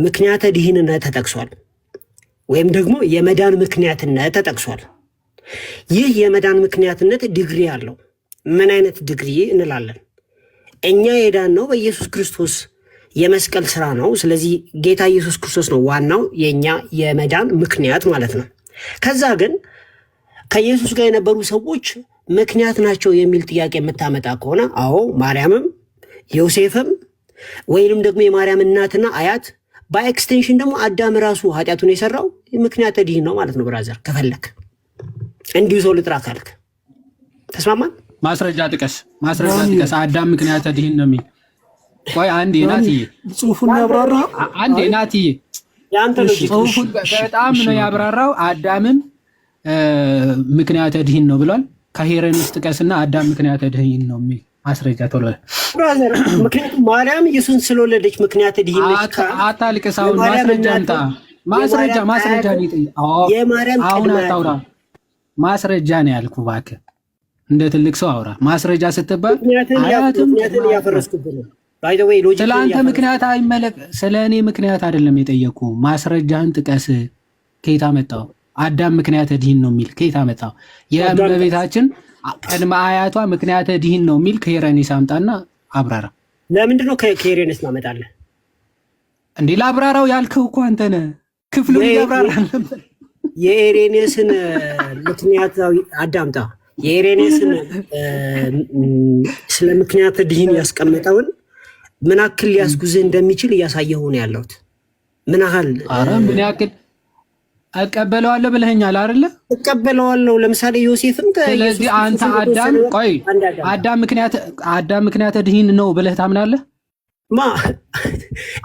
ምክንያተ ድህንነት ተጠቅሷል፣ ወይም ደግሞ የመዳን ምክንያትነት ተጠቅሷል። ይህ የመዳን ምክንያትነት ዲግሪ አለው። ምን አይነት ዲግሪ እንላለን? እኛ የዳን ነው በኢየሱስ ክርስቶስ የመስቀል ስራ ነው። ስለዚህ ጌታ ኢየሱስ ክርስቶስ ነው ዋናው የእኛ የመዳን ምክንያት ማለት ነው። ከዛ ግን ከኢየሱስ ጋር የነበሩ ሰዎች ምክንያት ናቸው የሚል ጥያቄ የምታመጣ ከሆነ አዎ፣ ማርያምም ዮሴፍም ወይንም ደግሞ የማርያም እናትና አያት፣ በኤክስቴንሽን ደግሞ አዳም ራሱ ኃጢአቱን የሰራው ምክንያተ ድህን ነው ማለት ነው። ብራዘር ከፈለክ እንዲሁ ሰው ልጥራ ካልክ ተስማማን? ማስረጃ ጥቀስ። አዳም ምክንያተ ድህን ነው የሚል ቆይ አንዴ ናትዬ ጽሁፉን ያብራራ። አንዴ ናትዬ ጽሁፉን በጣም ነው ያብራራው። አዳምም ምክንያተ ድህን ነው ብሏል። ከሄሬኔስ ጥቀስና አዳም ምክንያተ ድህን ነው የሚል ማስረጃ ቶሎ። ምክንያቱም ማርያም ኢየሱስን ስለወለደች ምክንያተ ድህን ነች። አታልቅሳውን ማስረጃ እንጣ። ማስረጃ ነው የማርያም አሁን አታውራ። ማስረጃ ነው ያልኩ። እባክህ እንደ ትልቅ ሰው አውራ። ማስረጃ ስትባል አያትም ስለ አንተ ምክንያት አይመለክ። ስለ እኔ ምክንያት አይደለም የጠየቁ። ማስረጃን ጥቀስ። ከየት አመጣው? አዳም ምክንያተ ድህን ነው የሚል ከየት አመጣው? የእመቤታችን ቅድመ አያቷ ምክንያተ ድህን ነው የሚል ከሄሬኔስ አምጣና አብራራ። ለምንድን ነው ከሄሬኔስ ማመጣለህ እንዴ? ላብራራው ያልከው እኮ አንተ ነህ። ክፍሉ ያብራራል ነበር። የሄሬኔስን ምክንያታዊ አዳምጣ። የሄሬኔስን ስለ ምክንያተ ድህን ያስቀመጠውን ምን ያክል ሊያስጉዝህ እንደሚችል እያሳየሁ ነው ያለሁት። ምን ያክል እቀበለዋለሁ ብለኸኛል አይደለ? እቀበለዋለሁ። ለምሳሌ ዮሴፍም ስለዚህ አንተ አዳም ምክንያተ ድህን ነው ብለህ ታምናለህ?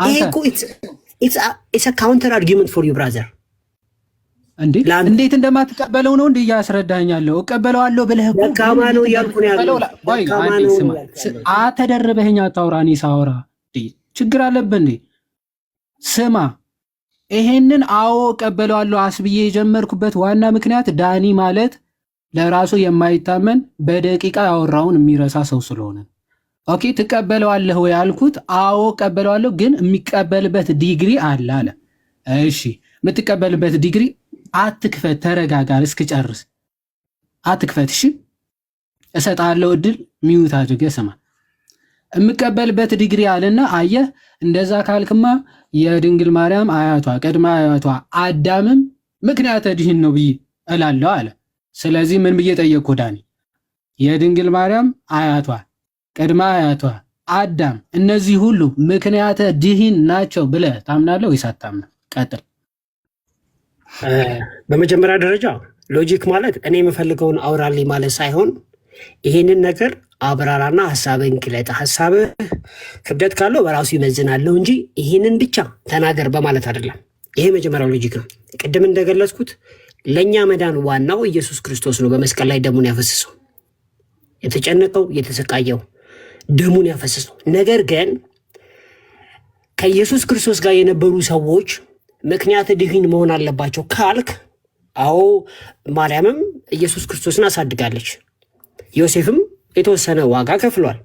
ይሄ እኮ ኢትስ አ ካውንተር አርጊመንት ፎር ዩ ብራዘር። እንዴት እንደማትቀበለው ነው እንዴ እያስረዳኛለሁ። እቀበለዋለሁ ብለህ እኮ ደካማ ነው እያልኩ ነው ያለው። ተደርበኸኝ አታውራ። እኔ ሳወራ ችግር አለብህ እንዴ? ስማ፣ ይሄንን አዎ እቀበለዋለሁ አስብዬ የጀመርኩበት ዋና ምክንያት ዳኒ ማለት ለራሱ የማይታመን በደቂቃ ያወራውን የሚረሳ ሰው ስለሆነ። ኦኬ ትቀበለዋለህ ወይ ያልኩት፣ አዎ እቀበለዋለሁ፣ ግን የሚቀበልበት ዲግሪ አለ አለ። እሺ የምትቀበልበት ዲግሪ አትክፈት፣ ተረጋጋ እስክጨርስ አትክፈት። እሺ እሰጣለሁ እድል፣ ሚዩት አድርገህ ስማ። የምቀበልበት ዲግሪ አለና አየህ፣ እንደዛ ካልክማ የድንግል ማርያም አያቷ ቅድመ አያቷ አዳምም ምክንያተ ድህን ነው ብዬ እላለሁ አለ። ስለዚህ ምን ብዬ ጠየቅኩ ዳኒ? የድንግል ማርያም አያቷ ቅድመ አያቷ አዳም እነዚህ ሁሉ ምክንያተ ድህን ናቸው ብለህ ታምናለህ ወይስ አታምንም? ቀጥል። በመጀመሪያ ደረጃ ሎጂክ ማለት እኔ የምፈልገውን አውራልኝ ማለት ሳይሆን ይሄንን ነገር አብራራና ሀሳብን ግለጥ። ሀሳብህ ክብደት ካለው በራሱ ይመዝናለሁ እንጂ ይህንን ብቻ ተናገር በማለት አይደለም። ይሄ መጀመሪያው ሎጂክ ነው። ቅድም እንደገለጽኩት ለእኛ መዳን ዋናው ኢየሱስ ክርስቶስ ነው። በመስቀል ላይ ደሙን ያፈሰሰው፣ የተጨነቀው፣ የተሰቃየው፣ ደሙን ያፈሰሰው። ነገር ግን ከኢየሱስ ክርስቶስ ጋር የነበሩ ሰዎች ምክንያተ ድህን መሆን አለባቸው ካልክ፣ አዎ ማርያምም ኢየሱስ ክርስቶስን አሳድጋለች፣ ዮሴፍም የተወሰነ ዋጋ ከፍሏል።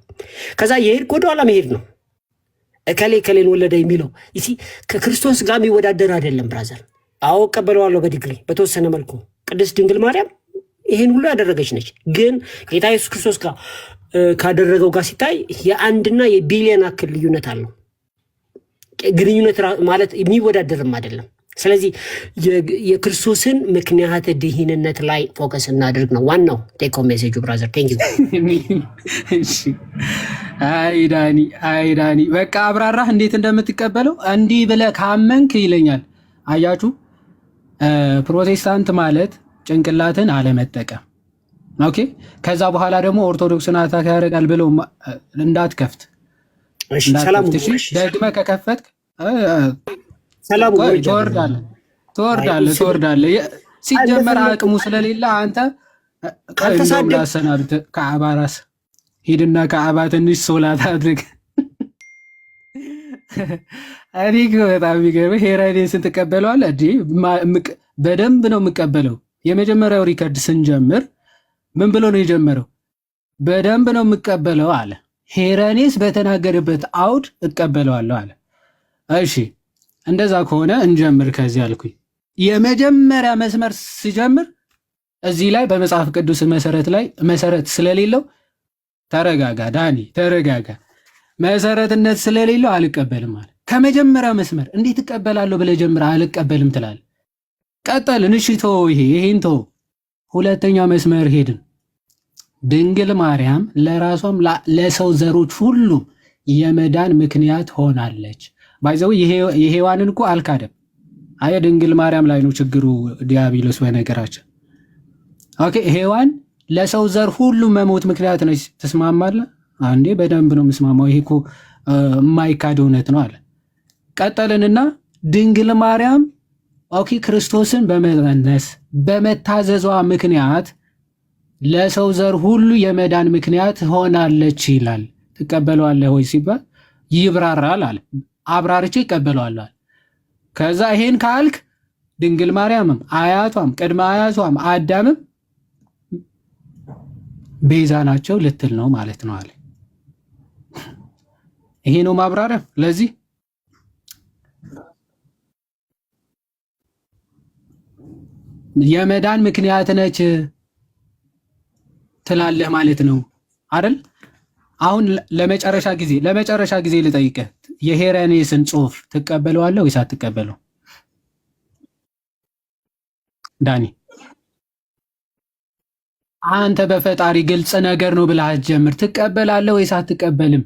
ከዛ የሄድክ ወደኋላ መሄድ ነው። እከሌ ከሌን ወለደ የሚለው ከክርስቶስ ጋር የሚወዳደር አይደለም ብራዘር። አዎ እቀበለዋለሁ በዲግሪ በተወሰነ መልኩ። ቅድስት ድንግል ማርያም ይሄን ሁሉ ያደረገች ነች። ግን ጌታ ኢየሱስ ክርስቶስ ጋር ካደረገው ጋር ሲታይ የአንድና የቢሊየን አክል ልዩነት አለው። ግንኙነት ማለት የሚወዳደርም አይደለም። ስለዚህ የክርስቶስን ምክንያተ ድህንነት ላይ ፎከስ እናድርግ ነው ዋናው ቴክ ሆም ሜሴጁ ብራዘር። ቴንክ ዩ። አይ ዳኒ በቃ አብራራህ እንዴት እንደምትቀበለው እንዲህ ብለህ ካመንክ ይለኛል። አያችሁ ፕሮቴስታንት ማለት ጭንቅላትን አለመጠቀም። ኦኬ ከዛ በኋላ ደግሞ ኦርቶዶክስን አታክ ያደርጋል ብለው እንዳትከፍት። ደግመህ ከከፈትክ ትወርዳለህ። ሲጀመር አቅሙ ስለሌለ አንተ እንደውም ላሰናብት ከአባ ራስ ሂድና ከአባ ትንሽ ሶላት አድርግ። እኔ በጣም የሚገርምህ ሄራኔስን ትቀበለዋለህ? በደንብ ነው የምቀበለው። የመጀመሪያው ሪከርድ ስንጀምር ምን ብሎ ነው የጀመረው? በደንብ ነው የምቀበለው አለ። ሄራኔስ በተናገርበት አውድ እቀበለዋለሁ አለ። እሺ እንደዛ ከሆነ እንጀምር ከዚህ አልኩኝ። የመጀመሪያ መስመር ሲጀምር እዚህ ላይ በመጽሐፍ ቅዱስ መሰረት ስለሌለው ተረጋጋ ዳኒ ተረጋጋ። መሰረትነት ስለሌለው አልቀበልም አለ። ከመጀመሪያ መስመር እንዴት እቀበላለሁ ብለህ ጀምረህ አልቀበልም ትላለህ። ቀጠልን። እሺ ተወው፣ ይሄን ተወው። ሁለተኛ መስመር ሄድን። ድንግል ማርያም ለራሷም ለሰው ዘሮች ሁሉ የመዳን ምክንያት ሆናለች። ባይዘው የሔዋንን እኮ አልካደም። አየ ድንግል ማርያም ላይ ነው ችግሩ ዲያብሎስ። በነገራችን ኦኬ ሔዋን ለሰው ዘር ሁሉ መሞት ምክንያት ነች። ትስማማለህ? አንዴ በደንብ ነው የምስማማው። ይሄ እኮ የማይካድ እውነት ነው አለ። ቀጠልንና ድንግል ማርያም ኦኬ ክርስቶስን በመጸነስ በመታዘዟ ምክንያት ለሰው ዘር ሁሉ የመዳን ምክንያት ሆናለች ይላል። ትቀበለዋለህ ወይ ሲባል ይብራራል አለ። አብራርቼ ይቀበለዋለሁ። ከዛ ይሄን ካልክ ድንግል ማርያምም አያቷም ቅድመ አያቷም አዳምም ቤዛ ናቸው ልትል ነው ማለት ነው አለ። ይሄ ነው ማብራሪያ። ለዚህ የመዳን ምክንያት ነች ትላለህ ማለት ነው አይደል? አሁን ለመጨረሻ ጊዜ ልጠይቅህ፣ የሄራኔስን ጽሑፍ ትቀበለዋለህ ወይስ አትቀበለው? ዳኒ አንተ በፈጣሪ ግልጽ ነገር ነው ብለህ አትጀምር። ትቀበላለህ ወይስ አትቀበልም?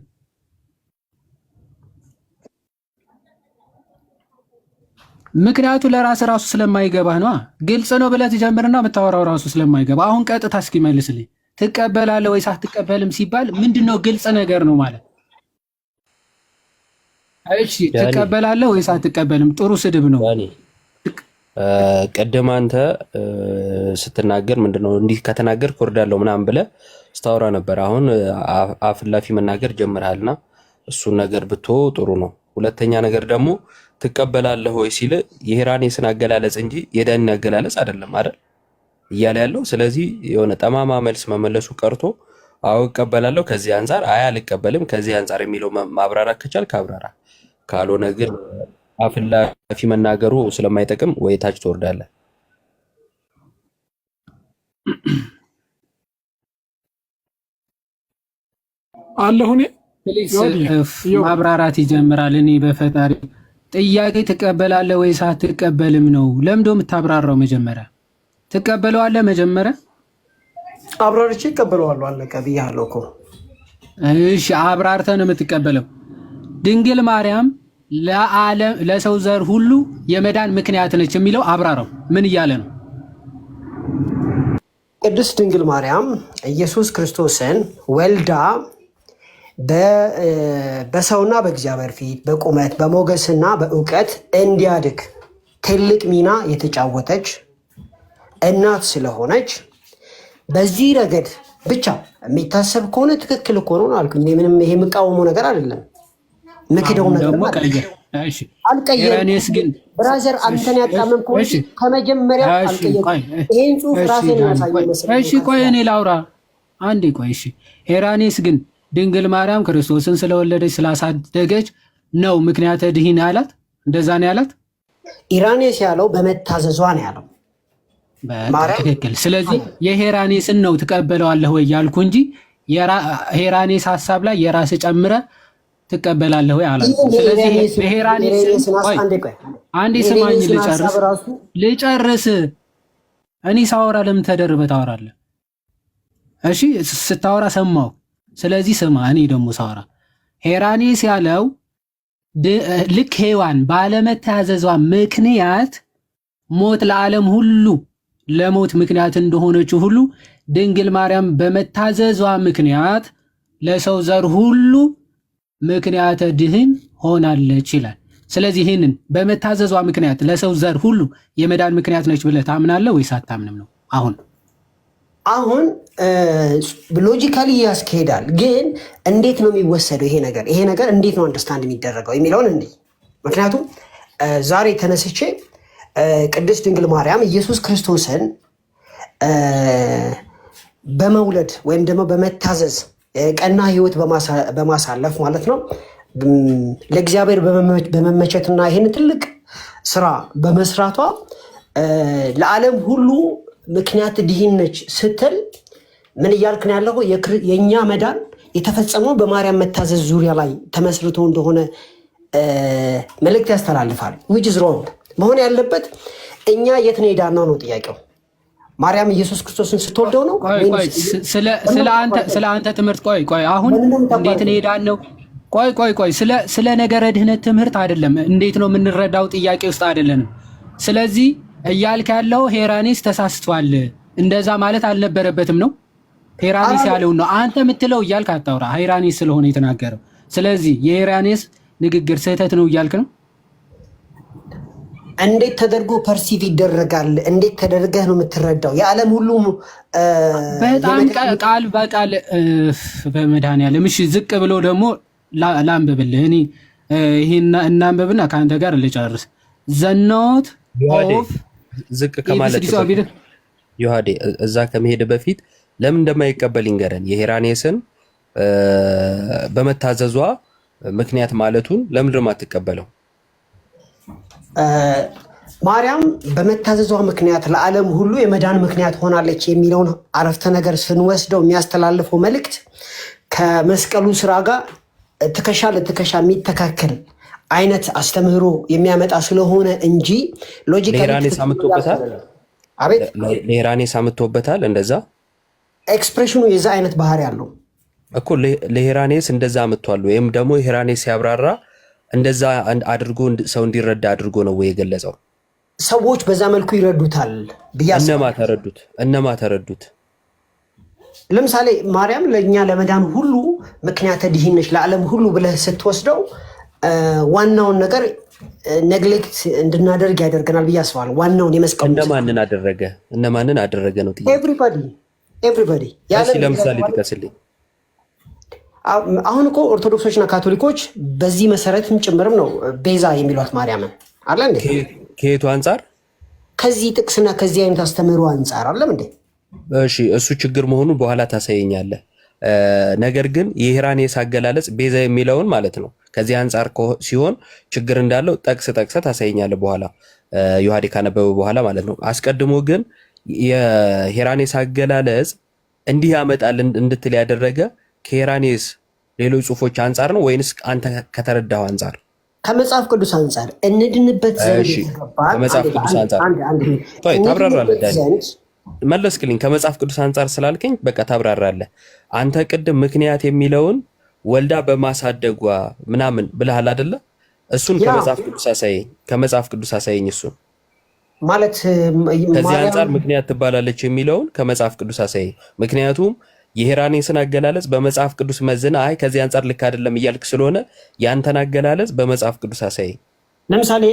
ምክንያቱ ለራስ ራሱ ስለማይገባህ ነው። ግልጽ ነው ብለህ ትጀምርና የምታወራው ራሱ ስለማይገባ። አሁን ቀጥታ እስኪ መልስልኝ። ትቀበላለህ ወይስ አትቀበልም ሲባል ምንድነው? ግልጽ ነገር ነው ማለት። እሺ ትቀበላለህ ወይስ አትቀበልም? ጥሩ ስድብ ነው። ቀደም አንተ ስትናገር ምንድነው እንዲህ ከተናገር ኮርዳለሁ ምናምን ብለህ ስታወራ ነበር። አሁን አፍላፊ መናገር ጀምረሃልና እሱን ነገር ብትወ ጥሩ ነው። ሁለተኛ ነገር ደግሞ ትቀበላለህ ወይ ሲል የሄራኔስን አገላለጽ እንጂ የዳኒን አገላለጽ አይደለም አይደል እያለ ያለው። ስለዚህ የሆነ ጠማማ መልስ መመለሱ ቀርቶ አዎ እቀበላለሁ ከዚህ አንፃር አይ አልቀበልም ከዚህ አንፃር የሚለው ማብራራት ከቻልክ አብራራ። ካልሆነ ግን አፍላፊ መናገሩ ስለማይጠቅም ወይ ታች ትወርዳለህ። አለሁኔ ማብራራት ይጀምራል። እኔ በፈጣሪ ጥያቄ ትቀበላለህ ወይስ አትቀበልም ነው። ለምዶ የምታብራራው መጀመሪያ ትቀበለዋለህ? መጀመሪያ አብራርቼ እቀበለዋለሁ። አለቀ ብያለሁ እኮ። እሺ አብራርተህ ነው የምትቀበለው። ድንግል ማርያም ለዓለም ለሰው ዘር ሁሉ የመዳን ምክንያት ነች የሚለው አብራራው። ምን እያለ ነው? ቅድስት ድንግል ማርያም ኢየሱስ ክርስቶስን ወልዳ በሰውና በእግዚአብሔር ፊት በቁመት በሞገስና በእውቀት እንዲያድግ ትልቅ ሚና የተጫወተች እናት ስለሆነች በዚህ ረገድ ብቻ የሚታሰብ ከሆነ ትክክል እኮ ነው አልኩኝ። ምንም ይሄ የምቃወመው ነገር አይደለም። ምክደው ነገር ሄራኔስ ግን ብራዘር አንተን ያጣመምከው ከመጀመሪያ አልቀየም። ይሄን ጽሑፍ ራሴን ያሳየው መሰለኝ። እሺ ቆይ እኔ ላውራ አንዴ ቆይ። እሺ ሄራኔስ ግን ድንግል ማርያም ክርስቶስን ስለወለደች ስላሳደገች ነው ምክንያተ ድኂን ያላት። እንደዛ ነው ያላት። ኢራኔስ ያለው በመታዘዟ ነው ያለው። ትክክል። ስለዚህ የሄራኔስን ነው ትቀበለዋለህ ወይ ያልኩ እንጂ ሄራኔስ ሀሳብ ላይ የራስ ጨምረ ትቀበላለህ ወይ አላልኩ። ስለዚህ በሄራኔስ አንዴ ስማኝ ልጨርስ። እኔ ሳወራ ለምን ተደርበህ ታወራለህ? እሺ ስታወራ ሰማሁ። ስለዚህ ስማ፣ እኔ ደግሞ ሳወራ ሄራኔስ ያለው ልክ ሔዋን ባለመታዘዟ ምክንያት ሞት ለዓለም ሁሉ ለሞት ምክንያት እንደሆነችው ሁሉ ድንግል ማርያም በመታዘዟ ምክንያት ለሰው ዘር ሁሉ ምክንያተ ድህን ሆናለች ይላል። ስለዚህ ይህንን በመታዘዟ ምክንያት ለሰው ዘር ሁሉ የመዳን ምክንያት ነች ብለህ ታምናለህ ወይስ አታምንም ነው? አሁን ሎጂካሊ ያስኬዳል፣ ግን እንዴት ነው የሚወሰደው ይሄ ነገር? ይሄ ነገር እንዴት ነው አንደርስታንድ የሚደረገው የሚለውን እንዴ። ምክንያቱም ዛሬ ተነስቼ ቅድስት ድንግል ማርያም ኢየሱስ ክርስቶስን በመውለድ ወይም ደግሞ በመታዘዝ ቀና ሕይወት በማሳለፍ ማለት ነው ለእግዚአብሔር በመመቸትና ይህን ትልቅ ስራ በመስራቷ ለዓለም ሁሉ ምክንያት ድህን ነች ስትል ምን እያልክ ነው ያለው? የእኛ መዳን የተፈጸመው በማርያም መታዘዝ ዙሪያ ላይ ተመስርቶ እንደሆነ መልእክት ያስተላልፋል። which is wrong። መሆን ያለበት እኛ የት ነው የዳነው ነው ጥያቄው። ማርያም ኢየሱስ ክርስቶስን ስትወልደው ነው? ስለ አንተ ትምህርት ቆይ አሁን እንዴት ነው የዳነው? ቆይ ስለ ነገረ ድህነት ትምህርት አይደለም፣ እንዴት ነው የምንረዳው ጥያቄ ውስጥ አይደለንም። ስለዚህ እያልክ ያለው ሄራኔስ ተሳስቷል፣ እንደዛ ማለት አልነበረበትም ነው። ሄራኔስ ያለውን ነው አንተ የምትለው እያልክ አታውራ። ሄራኔስ ስለሆነ የተናገረው። ስለዚህ የሄራኔስ ንግግር ስህተት ነው እያልክ ነው። እንዴት ተደርጎ ፐርሲቭ ይደረጋል? እንዴት ተደርገህ ነው የምትረዳው? የዓለም ሁሉ በጣም ቃል በቃል በመድኃኒዓለም። እሺ ዝቅ ብሎ ደግሞ ላንብብልህ። እኔ ይሄን እናንብብና ከአንተ ጋር ልጨርስ። ዘኖት ኦፍ ዝቅ ከማለት ዮሐዴ እዛ ከመሄድ በፊት ለምን እንደማይቀበል ይንገረን። የሄራኔስን በመታዘዟ ምክንያት ማለቱን ለምን ደማ አትቀበለው? ማርያም በመታዘዟ ምክንያት ለዓለም ሁሉ የመዳን ምክንያት ሆናለች የሚለውን አረፍተ ነገር ስንወስደው የሚያስተላልፈው መልእክት ከመስቀሉ ስራ ጋር ትከሻ ለትከሻ የሚተካከል አይነት አስተምህሮ የሚያመጣ ስለሆነ እንጂ ሎጂካሊ ለሄራኔስ አምጥቶበታል። እንደዛ ኤክስፕሬሽኑ የዛ አይነት ባህሪ ያለው እኮ ለሄራኔስ እንደዛ አምጥቷል። ወይም ደግሞ ሄራኔስ ሲያብራራ እንደዛ አድርጎ ሰው እንዲረዳ አድርጎ ነው ወይ የገለጸው? ሰዎች በዛ መልኩ ይረዱታል ብያስ። እነማ ተረዱት? ለምሳሌ ማርያም ለኛ ለመዳን ሁሉ ምክንያተ ድህን ነች ለዓለም ሁሉ ብለህ ስትወስደው ዋናውን ነገር ኔግሌክት እንድናደርግ ያደርገናል ብዬ አስባለሁ። ዋናውን የመስቀሉ እነማንን አደረገ ነው ጥያቄ። ኤቭሪባዲ ለምሳሌ ጥቀስልኝ። አሁን እኮ ኦርቶዶክሶችና ካቶሊኮች በዚህ መሰረትም ጭምርም ነው ቤዛ የሚሏት ማርያምን አለ እንዴ? ከየቱ አንጻር? ከዚህ ጥቅስና ከዚህ አይነት አስተምህሮ አንጻር አለም እንዴ? እሺ እሱ ችግር መሆኑን በኋላ ታሳየኛለህ። ነገር ግን የሄራኔስ አገላለጽ ቤዛ የሚለውን ማለት ነው ከዚህ አንጻር ሲሆን ችግር እንዳለው ጠቅሰ ታሳየኛለህ በኋላ ዮሐዴ ካነበበ በኋላ ማለት ነው። አስቀድሞ ግን የሄራኔስ አገላለጽ እንዲህ ያመጣል እንድትል ያደረገ ከሄራኔስ ሌሎች ጽሁፎች አንጻር ነው ወይንስ አንተ ከተረዳው አንጻር? ከመጽሐፍ ቅዱስ አንጻር እንድንበት ዘንድ ይገባል። ከመጽሐፍ ቅዱስ አንጻር ታብራራለህ። መለስክልኝ። ከመጽሐፍ ቅዱስ አንጻር ስላልከኝ በቃ ታብራራለህ። አንተ ቅድም ምክንያት የሚለውን ወልዳ በማሳደጓ ምናምን ብለሃል አይደለ? እሱን ከመጽሐፍ ቅዱስ አሳየኝ። እሱን ማለት ከዚህ አንጻር ምክንያት ትባላለች የሚለውን ከመጽሐፍ ቅዱስ አሳየኝ። ምክንያቱም የሄራኔስን አገላለጽ በመጽሐፍ ቅዱስ መዝና አይ ከዚህ አንጻር ልክ አይደለም እያልክ ስለሆነ ያንተን አገላለጽ በመጽሐፍ ቅዱስ አሳየኝ። ለምሳሌ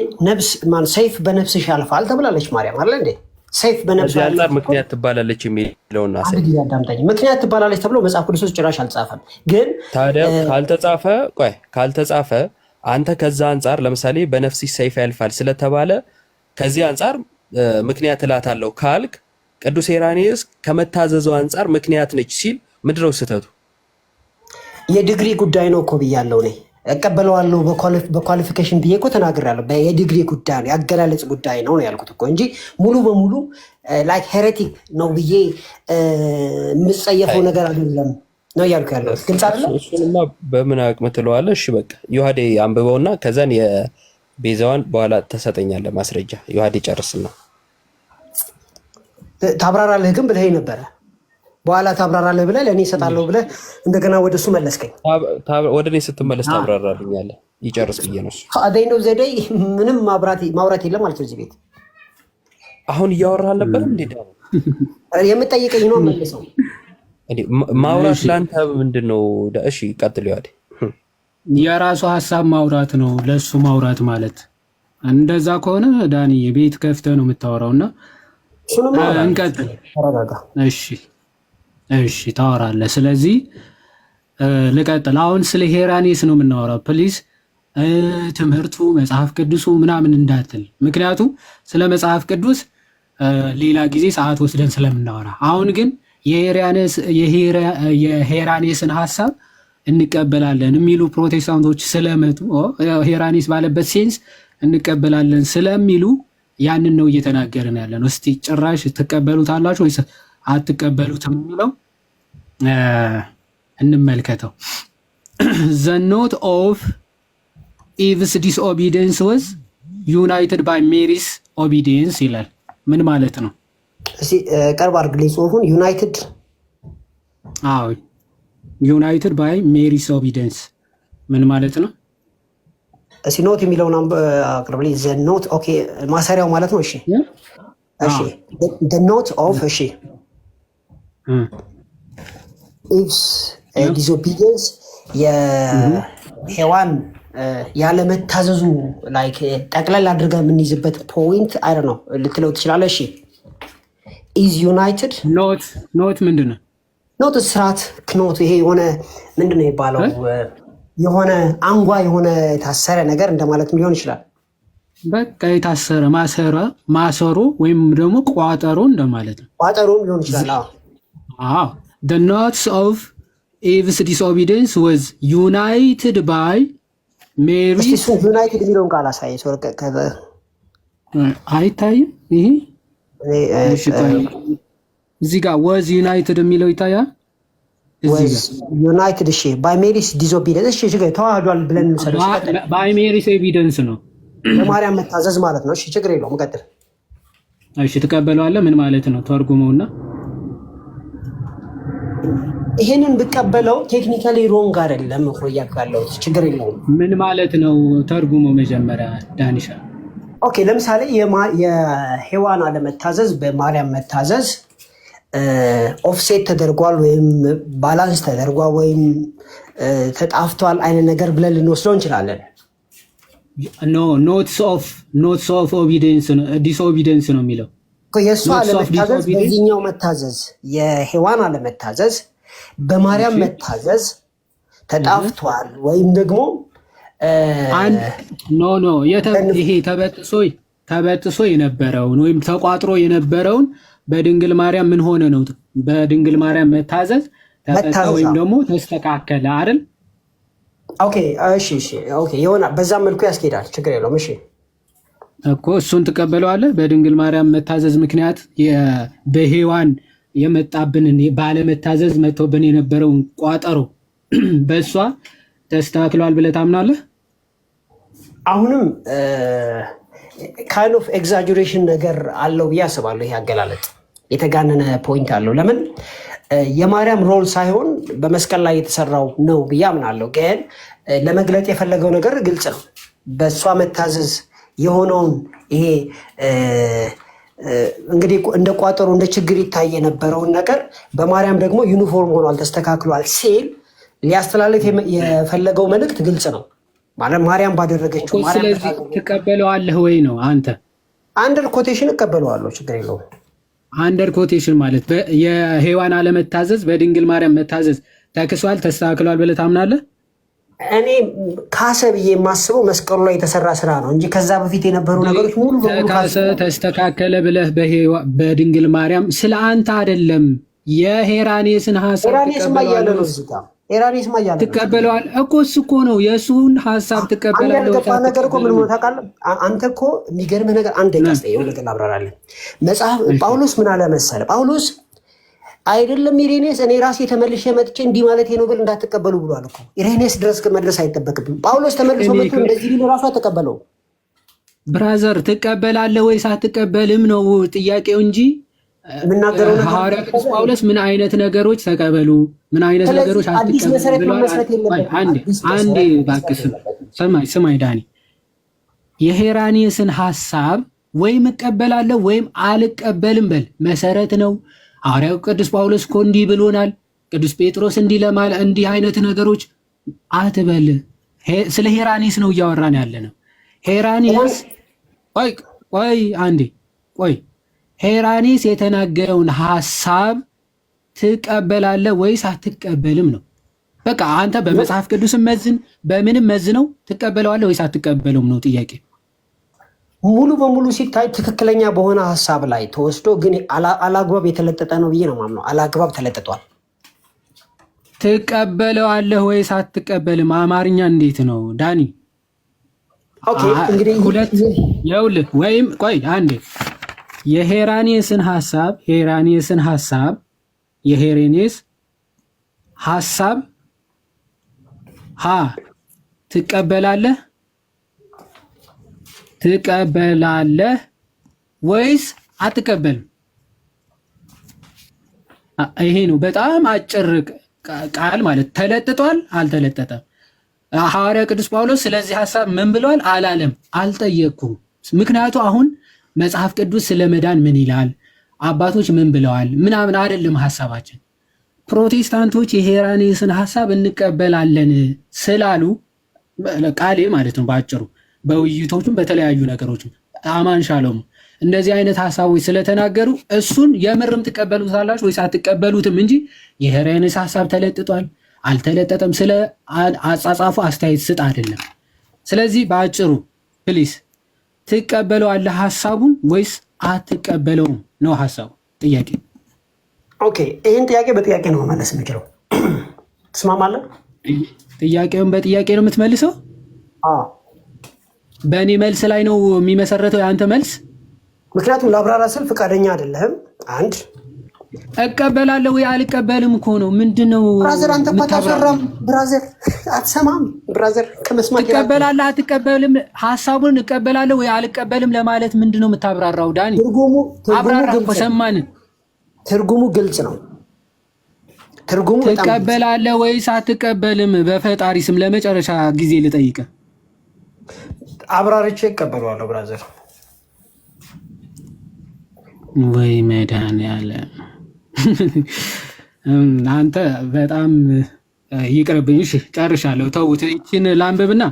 ሰይፍ በነፍስሽ ያልፋል ተብላለች ማርያም አይደል እንዴ? ሰይፍ በነፍስ አንጻር ምክንያት ትባላለች የሚለውን አሳየኝ። ምክንያት ትባላለች ተብሎ መጽሐፍ ቅዱስ ውስጥ ጭራሽ አልጻፈም። ግን ታዲያ ካልተጻፈ አንተ ከዛ አንጻር ለምሳሌ በነፍስሽ ሰይፍ ያልፋል ስለተባለ ከዚህ አንጻር ምክንያት እላታለሁ ካልክ ቅዱስ ሄራኔስ ከመታዘዘው አንጻር ምክንያት ነች ሲል ምድረው ስተቱ የዲግሪ ጉዳይ ነው እኮ ብያለሁ። እኔ እቀበለዋለሁ በኳሊፊኬሽን ብዬ እኮ ተናግሬያለሁ። የዲግሪ ጉዳይ ነው ያገላለጽ ጉዳይ ነው ያልኩት እኮ እንጂ ሙሉ በሙሉ ላይክ ሄሬቲክ ነው ብዬ የምጸየፈው ነገር አይደለም ነው ያልኩ ያለው። ግልጽ አይደለም? እሱንማ በምን አቅም ትለዋለህ? እሺ በቃ ዮሐዴ አንብበውና ከዛን የቤዛዋን በኋላ ተሰጠኛለህ ማስረጃ። ዮሐዴ ጨርስና ታብራራለህ ግን ብለኸኝ ነበረ። በኋላ ታብራራለህ ብለህ ለእኔ እሰጣለሁ ብለህ እንደገና ወደ እሱ መለስከኝ። ወደ እኔ ስትመለስ ታብራራልኛለህ። ይጨርስ ብዬ ነው። አደይነው ዘዴይ ምንም ማውራት የለም ማለት ነው እዚህ ቤት። አሁን እያወራህ አልነበረም እንዴ? የምጠይቀኝ ነው መልሰው። ማውራት ለአንተ ምንድን ነው? እሺ ቀጥል። ያዴ የራሱ ሀሳብ ማውራት ነው ለሱ ማውራት ማለት። እንደዛ ከሆነ ዳኒ ቤት ከፍተህ ነው የምታወራውና እንቀጥል። እሺ ታወራለህ። ስለዚህ ልቀጥል። አሁን ስለ ሄራኔስ ነው የምናወራው። ፕሊዝ ትምህርቱ መጽሐፍ ቅዱሱ ምናምን እንዳትል፣ ምክንያቱም ስለ መጽሐፍ ቅዱስ ሌላ ጊዜ ሰዓት ወስደን ስለምናወራ፣ አሁን ግን የሄራኔስን ሀሳብ እንቀበላለን የሚሉ ፕሮቴስታንቶች ስለመጡ ሄራኔስ ባለበት ሴንስ እንቀበላለን ስለሚሉ ያንን ነው እየተናገርን ያለ ነው። እስቲ ጭራሽ ትቀበሉታላችሁ ወይስ አትቀበሉትም የሚለው እንመልከተው። The note of Eve's disobedience was united by Mary's obedience ይላል። ምን ማለት ነው? እስቲ ቀርብ አድርግልኝ ጽሁፉን። ዩናይትድ ዩናይትድ ባይ ሜሪስ ኦቢዲየንስ ምን ማለት ነው? እስቲ ኖት የሚለውን አቅርብልኝ። ዘ ኖት ኦኬ፣ ማሰሪያው ማለት ነው። እሺ እሺ፣ the note of እሺ ኢቭስ ዲስኦቢዲየንስ የሔዋን ያለመታዘዙ ላይክ ጠቅለል አድርገህ የምንይዝበት ፖይንት አይ ነው ልትለው ትችላለህ። እሺ ኢዝ ዩናይትድ ኖት ምንድን ነው? ኖት ስርዓት ክኖት ይሄ የሆነ ምንድን ነው የሚባለው የሆነ አንጓ የሆነ የታሰረ ነገር እንደማለት ሊሆን ይችላል። በቃ የታሰረ ማሰሮ ወይም ደግሞ ቋጠሮ እንደማለት ነው። ቋጠሮም ሊሆን ይችላል። አዎ the knots of Eve's disobedience was united by Mary። ዩናይትድ የሚለውን ቃል አሳይ። አይታይም? ይሄ እዚህ ጋር was united የሚለው ይታያል። ዩናይትድ እሺ by Mary's disobedience እሺ ተዋህዷል ብለን እንሰለስ by Mary's evidence ነው ለማርያም መታዘዝ ማለት ነው። እሺ ችግር የለውም ቀጥል። እሺ ትቀበለዋለህ? ምን ማለት ነው? ተርጉመውና ይሄንን ብቀበለው ቴክኒካሊ ሮንግ አይደለም እኮ እያልኩ ችግር የለውም። ምን ማለት ነው? ተርጉመው መጀመሪያ ዳኒሻ። ኦኬ ለምሳሌ የሔዋን አለመታዘዝ በማርያም መታዘዝ ኦፍሴት ተደርጓል ወይም ባላንስ ተደርጓል ወይም ተጣፍቷል አይነት ነገር ብለን ልንወስደው እንችላለን። ኖትስ ኦፍ ኦቢዲየንስ ነው ዲስኦቢዲየንስ ነው የሚለው። የእሱ አለመታዘዝ በዚህኛው መታዘዝ የሔዋን አለመታዘዝ በማርያም መታዘዝ ተጣፍቷል ወይም ደግሞ ይሄ ተበጥሶ የነበረውን ወይም ተቋጥሮ የነበረውን በድንግል ማርያም ምን ሆነ ነው? በድንግል ማርያም መታዘዝ ተጠጣ ወይም ደግሞ ተስተካከለ አይደል? ኦኬ እሺ ኦኬ የሆነ በዛ መልኩ ያስኬዳል። ችግር የለውም። እሺ እኮ እሱን ትቀበለዋለህ። በድንግል ማርያም መታዘዝ ምክንያት በሔዋን የመጣብንን ባለመታዘዝ መጥቶብን የነበረውን ቋጠሮ በእሷ ተስተካክሏል ብለህ ታምናለህ? አሁንም ካይንድ ኦፍ ኤግዛጀሬሽን ነገር አለው ብዬ አስባለሁ። ይሄ አገላለጥ የተጋነነ ፖይንት አለው። ለምን የማርያም ሮል ሳይሆን በመስቀል ላይ የተሰራው ነው ብዬ አምናለሁ። ግን ለመግለጥ የፈለገው ነገር ግልጽ ነው። በእሷ መታዘዝ የሆነውን ይሄ እንግዲህ እንደ ቋጠሮ እንደ ችግር ይታይ የነበረውን ነገር በማርያም ደግሞ ዩኒፎርም ሆኗል ተስተካክሏል ሲል ሊያስተላልፍ የፈለገው መልእክት ግልጽ ነው። ማለት ማርያም ባደረገችው ስለዚህ ትቀበለዋለህ ወይ ነው አንተ? አንደር ኮቴሽን እቀበለዋለሁ፣ ችግር የለውም። አንደር ኮቴሽን ማለት የሔዋን አለመታዘዝ በድንግል ማርያም መታዘዝ ተክሷል ተስተካክሏል ብለህ ታምናለህ? እኔ ካሰ ብዬ የማስበው መስቀሉ ላይ የተሰራ ስራ ነው እንጂ ከዛ በፊት የነበሩ ነገሮች ሙሉ ካሰ ተስተካከለ ብለህ በድንግል ማርያም ስለ አንተ አይደለም። የሄራኔስን ሀሳብ ትቀበለዋል እኮ እሱ እኮ ነው የእሱን ሀሳብ ትቀበላለህ። ነገር እኮ ምን ታውቃለህ አንተ እኮ የሚገርምህ ነገር አንድ የሆነ ነገር ላብራራለህ። መጽሐፍ ጳውሎስ ምን አለ መሰለህ? ጳውሎስ አይደለም ኢሬኔስ እኔ ራሴ ተመልሼ መጥቼ እንዲህ ማለት ነው ብል እንዳትቀበሉ ብሏል እኮ። ኢሬኔስ ድረስ መድረስ አይጠበቅብም። ጳውሎስ ተመልሶ መጥቶ እንደዚህ ቢል ራሱ አትቀበለው። ብራዘር ትቀበላለህ ወይስ አትቀበልም ነው ጥያቄው እንጂ የምናገረው ነገር ሐዋርያ ቅዱስ ጳውሎስ ምን አይነት ነገሮች ተቀበሉ፣ ምን አይነት ነገሮች አዲስ አትቀበሉ መሰረት ብሏል? መመስረት የለበትም። አንዴ እባክህ ስማኝ ዳኒ፣ የሄራኒስን ሐሳብ ወይም እቀበላለሁ ወይም አልቀበልም በል መሰረት ነው። ሐዋርያው ቅዱስ ጳውሎስ እኮ እንዲህ ብሎናል፣ ቅዱስ ጴጥሮስ እንዲህ አይነት ነገሮች አትበል። ስለ ሄራኒስ ነው እያወራን ያለ ነው። ሄራኒስ ቆይ ሄራኒስ የተናገረውን ሐሳብ ትቀበላለህ ወይስ አትቀበልም ነው። በቃ አንተ በመጽሐፍ ቅዱስም መዝን በምንም መዝነው ትቀበለዋለህ ወይስ አትቀበለውም ነው ጥያቄ። ሙሉ በሙሉ ሲታይ ትክክለኛ በሆነ ሐሳብ ላይ ተወስዶ ግን አላግባብ የተለጠጠ ነው ብዬ ነው ማምነው። አላግባብ ተለጥጧል። ትቀበለዋለህ ወይስ አትቀበልም? አማርኛ እንዴት ነው ዳኒ? ኦኬ እንግዲህ ሁለት ይኸውልህ፣ ወይም ቆይ አንዴ የሄራኒስን ሐሳብ ትቀበላለህ ወይስ አትቀበልም? ይሄ ነው በጣም አጭር ቃል ማለት። ተለጥጧል አልተለጠጠም? ሐዋርያ ቅዱስ ጳውሎስ ስለዚህ ሐሳብ ምን ብሏል? አላለም፣ አልጠየቅኩም። ምክንያቱ አሁን መጽሐፍ ቅዱስ ስለ መዳን ምን ይላል፣ አባቶች ምን ብለዋል ምናምን አይደለም ሐሳባችን። ፕሮቴስታንቶች የሄራኒስን ሐሳብ እንቀበላለን ስላሉ ቃሌ ማለት ነው በአጭሩ፣ በውይይቶቹም በተለያዩ ነገሮችም አማን ሻሎም እንደዚህ አይነት ሐሳቦች ስለተናገሩ እሱን የምርም ትቀበሉታላችሁ ወይስ አትቀበሉትም እንጂ የሄራኒስ ሐሳብ ተለጥጧል አልተለጠጠም ስለ አጻጻፉ አስተያየት ስጥ አይደለም። ስለዚህ በአጭሩ ፕሊስ ትቀበለዋለህ ሐሳቡን ወይስ አትቀበለውም ነው ሐሳቡ። ጥያቄ ኦኬ፣ ይህን ጥያቄ በጥያቄ ነው መመለስ የምችለው። ትስማማለህ? ጥያቄውን በጥያቄ ነው የምትመልሰው? በእኔ መልስ ላይ ነው የሚመሰረተው የአንተ መልስ? ምክንያቱም ለአብራራ ስል ፈቃደኛ አይደለህም። አንድ እቀበላለሁ ወይ አልቀበልም እኮ ነው። ምንድነው ብራዘር? አንተ እኮ አታፈራም ብራዘር፣ አትሰማም ብራዘር። ከመስማት ትቀበላለህ አትቀበልም፣ ሐሳቡን እቀበላለሁ ወይ አልቀበልም ለማለት ምንድነው የምታብራራው ዳኒ? አብራራ እኮ ሰማን። ትርጉሙ ግልጽ ነው። ትርጉሙ በጣም ትቀበላለህ ወይስ አትቀበልም? በፈጣሪ ስም ለመጨረሻ ጊዜ ልጠይቅህ። አብራርቼ እቀበለዋለሁ ብራዘር። ወይ መድኃኒዓለም አንተ በጣም ይቅርብኝ። እሺ ጨርሻለሁ። ተውት። ይችን ላንብብና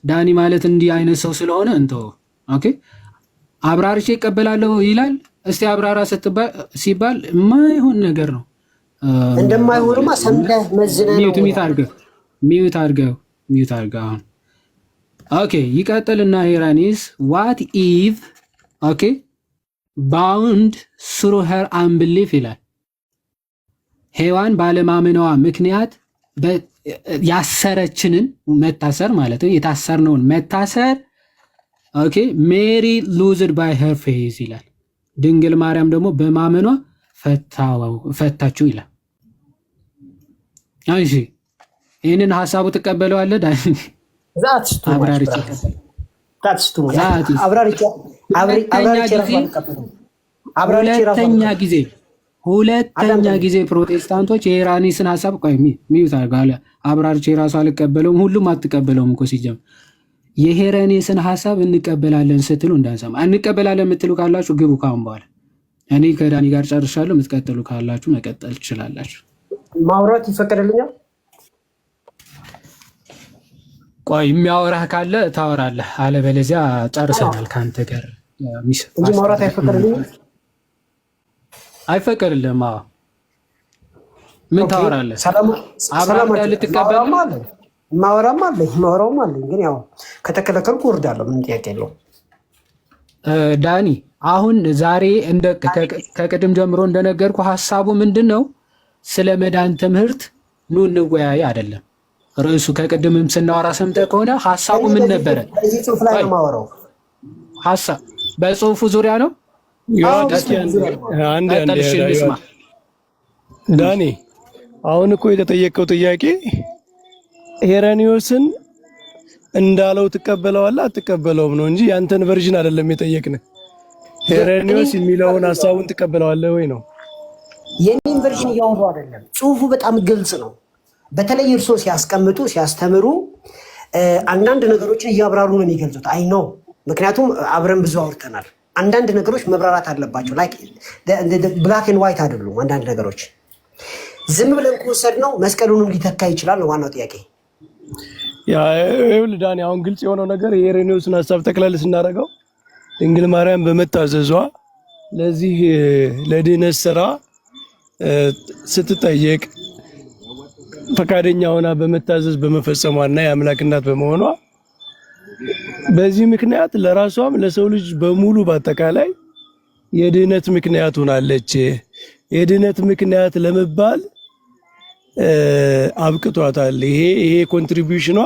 ዳኒ ማለት እንዲህ አይነት ሰው ስለሆነ እንተው። ኦኬ አብራርቼ ይቀበላለሁ ይላል። እስቲ አብራራ ሲባል የማይሆን ነገር ነው። እንደማይሆንማ ሰምተህ መዝነህ ነው። ሚዩት አድርገው አሁን። ኦኬ ይቀጥልና ሄራኒስ ዋት ኢቭ ኦኬ ባውንድ ስሩ ሄር አንብሊፍ ይላል። ሔዋን ባለማመኗ ምክንያት ያሰረችንን መታሰር ማለት ነው፣ የታሰርነውን መታሰር ኦኬ ሜሪ ሉዝድ ባይ ሄር ፌዝ ይላል። ድንግል ማርያም ደግሞ በማመኗ ፈታችው ይላል። እሺ ይህንን ሐሳቡ ትቀበለዋለህ ዳኒ? ሁለተኛ ጊዜ ፕሮቴስታንቶች የሄራኒስን ሐሳብ ሚዩት አድርገዋል። አብራርቼ ራሱ አልቀበለውም፣ ሁሉም አትቀበለውም እኮ ሲጀምር። የሄራኒስን ሐሳብ እንቀበላለን ስትሉ እንዳንሰማ። እንቀበላለን የምትሉ ካላችሁ ግቡ። ካሁን በኋላ እኔ ከዳኒ ጋር ጨርሻለሁ። የምትቀጥሉ ካላችሁ መቀጠል ትችላላችሁ። ማውራት ይፈቀድልኛል? ቆይ የሚያወራህ ካለ ታወራለህ፣ አለበለዚያ ጨርሰናል ከአንተ ጋር እንጂ ማውራት አይፈቀድልኝም። አይፈቀድልህም? አዎ ምን ታወራለህ? አብረህ ልትቀበል ማወራም አለኝ፣ ግን ያው ከተከለከልኩ እወርዳለሁ። ምን ጥያቄ የለውም። ዳኒ አሁን ዛሬ ከቅድም ጀምሮ እንደነገርኩ ሐሳቡ ምንድን ነው? ስለ መዳን ትምህርት ኑ እንወያይ አይደለም ርዕሱ። ከቅድምም ስናወራ ሰምተህ ከሆነ ሐሳቡ ምን ነበረ? በዚህ ጽሑፍ ላይ ነው የማወራው። ሐሳብ በጽሑፉ ዙሪያ ነው። ዳኒ አሁን እኮ የተጠየቀው ጥያቄ ሄራኒዮስን እንዳለው ትቀበለዋለህ አትቀበለውም ነው እንጂ ያንተን ቨርዥን አይደለም የጠየቅን። ሄሬኒዮስ የሚለውን ሐሳቡን ትቀበለዋለህ ወይ ነው? የኔን ቨርዥን እያወሩ አይደለም። ጽሁፉ በጣም ግልጽ ነው። በተለይ እርሶ ሲያስቀምጡ ሲያስተምሩ አንዳንድ ነገሮችን እያብራሩ ነው የሚገልጹት። አይ ነው ምክንያቱም አብረን ብዙ አውርተናል። አንዳንድ ነገሮች መብራራት አለባቸው። ላይክ ብላክ ኤንድ ዋይት አይደሉም። አንዳንድ ነገሮች ዝም ብለን ከወሰድ ነው መስቀሉንም ሊተካ ይችላል ነው ዋናው ጥያቄ። ያ ይኸውልህ ዳኒ፣ አሁን ግልጽ የሆነው ነገር የሄሬኒዮስን ሐሳብ ጠቅለል ስናደርገው ድንግል ማርያም በመታዘዟ ለዚህ ለድህነት ስራ ስትጠየቅ ፈቃደኛ ሆና በመታዘዝ በመፈጸሟና የአምላክ እናት በመሆኗ በዚህ ምክንያት ለራሷም ለሰው ልጅ በሙሉ በአጠቃላይ የድህነት ምክንያት ሆናለች። የድህነት ምክንያት ለመባል አብቅቷታል። ይሄ ኮንትሪቢዩሽኗ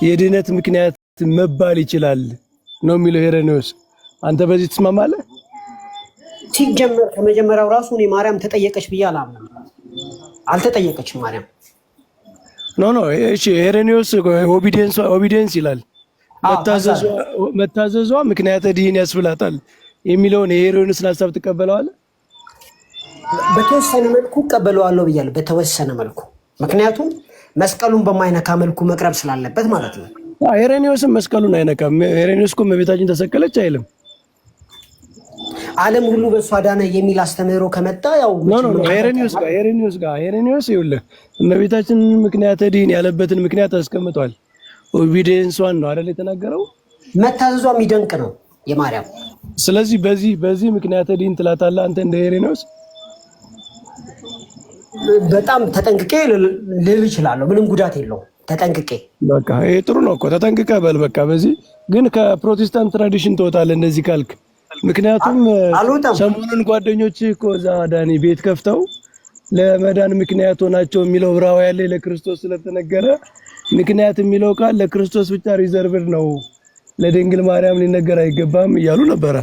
የድህነት ምክንያት መባል ይችላል ነው የሚለው ሄሬኒዮስ። አንተ በዚህ ትስማማለህ? ሲጀመር ከመጀመሪያው ራሱ እኔ ማርያም ተጠየቀች ብዬ አላምንም። አልተጠየቀችም ማርያም። ኖ እሺ፣ ሄሬኒዮስ ኦቢዲየንስ ይላል። መታዘዟ ምክንያተ ድህን ያስብላታል የሚለውን የሄሬኒዮስን ሐሳብ ትቀበለዋለህ? በተወሰነ መልኩ እቀበለዋለሁ ብያለሁ። በተወሰነ መልኩ ምክንያቱም መስቀሉን በማይነካ መልኩ መቅረብ ስላለበት ማለት ነው። ሄሬኒዮስም መስቀሉን አይነካም። ሄሬኒዮስ እኮ እመቤታችን ተሰቀለች አይልም። ዓለም ሁሉ በእሷ ዳነ የሚል አስተምህሮ ከመጣ ያው ሄሬኒዮስ ይኸውልህ እመቤታችን ምክንያተ ድህን ያለበትን ምክንያት አስቀምጧል። ኦቢዲየንሷን ነው አይደል የተናገረው። መታዘዟ የሚደንቅ ነው የማርያም። ስለዚህ በዚህ ምክንያተ ድህን ትላታለህ አንተ እንደ ሄሬኒዮስ? በጣም ተጠንቅቄ ልል እችላለሁ። ምንም ጉዳት የለውም። ተጠንቅቄ በቃ ይሄ ጥሩ ነው እኮ ተጠንቅቀህ በል። በቃ በዚህ ግን ከፕሮቴስታንት ትራዲሽን ትወጣለህ እንደዚህ ካልክ። ምክንያቱም ሰሞኑን ጓደኞች እኮ እዛ ዳኒ ቤት ከፍተው ለመዳን ምክንያት ሆናቸው የሚለው ዕብራውያን ላይ ለክርስቶስ ስለተነገረ ምክንያት የሚለው ቃል ለክርስቶስ ብቻ ሪዘርቭድ ነው፣ ለድንግል ማርያም ሊነገር አይገባም እያሉ ነበረ።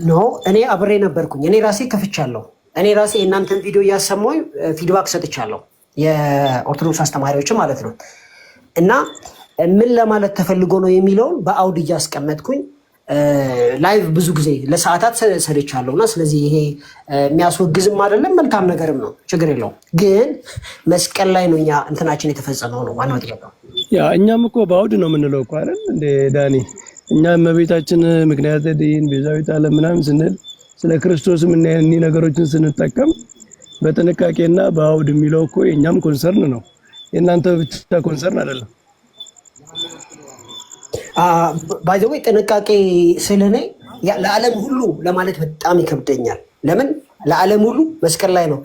ኖ እኔ አብሬ ነበርኩኝ። እኔ ራሴ ከፍቻለሁ። እኔ ራሴ የእናንተን ቪዲዮ እያሰማሁኝ ፊድባክ ሰጥቻለሁ፣ የኦርቶዶክስ አስተማሪዎች ማለት ነው። እና ምን ለማለት ተፈልጎ ነው የሚለውን በአውድ እያስቀመጥኩኝ ላይቭ ብዙ ጊዜ ለሰዓታት ሰርቻለሁ። እና ስለዚህ ይሄ የሚያስወግዝም አይደለም መልካም ነገርም ነው፣ ችግር የለውም። ግን መስቀል ላይ ነው እኛ እንትናችን የተፈጸመው ነው ዋናው ጥያቄ። ያ እኛም እኮ በአውድ ነው የምንለው እኮ አይደል እንደ ዳኒ። እኛ እመቤታችን ምክንያተ ድህን ቤዛዊተ ዓለም ምናምን ስንል ስለ ክርስቶስም እኒህ ነገሮችን ስንጠቀም በጥንቃቄና በአውድ የሚለው እኮ የእኛም ኮንሰርን ነው፣ የእናንተ ብቻ ኮንሰርን አይደለም። ባይ ዘ ወይ ጥንቃቄ ስለኔ ለዓለም ሁሉ ለማለት በጣም ይከብደኛል። ለምን ለዓለም ሁሉ መስቀል ላይ ነው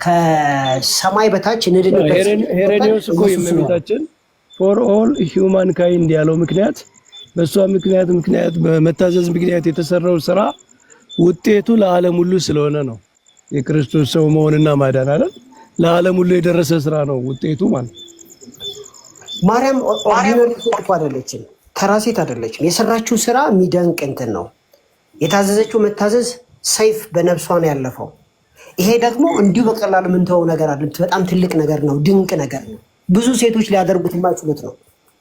ከሰማይ በታች እንድንበት። ሄሬኒዮስ እኮ የእመቤታችን ፎር ኦል ሂውማን ካይንድ ያለው ምክንያት በእሷ ምክንያት በመታዘዝ ምክንያት የተሰራው ስራ ውጤቱ ለዓለም ሁሉ ስለሆነ ነው። የክርስቶስ ሰው መሆንና ማዳን አይደል? ለዓለም ሁሉ የደረሰ ስራ ነው ውጤቱ ማለት። ማርያም ኦርዲነሪ ሴት አይደለችም፣ ተራ ሴት አይደለችም። የሰራችው ስራ የሚደንቅ እንትን ነው። የታዘዘችው መታዘዝ ሰይፍ በነፍሷ ነው ያለፈው። ይሄ ደግሞ እንዲሁ በቀላሉ የምንተወው ነገር አይደለም። በጣም ትልቅ ነገር ነው፣ ድንቅ ነገር ነው። ብዙ ሴቶች ሊያደርጉት የማይችሉት ነው።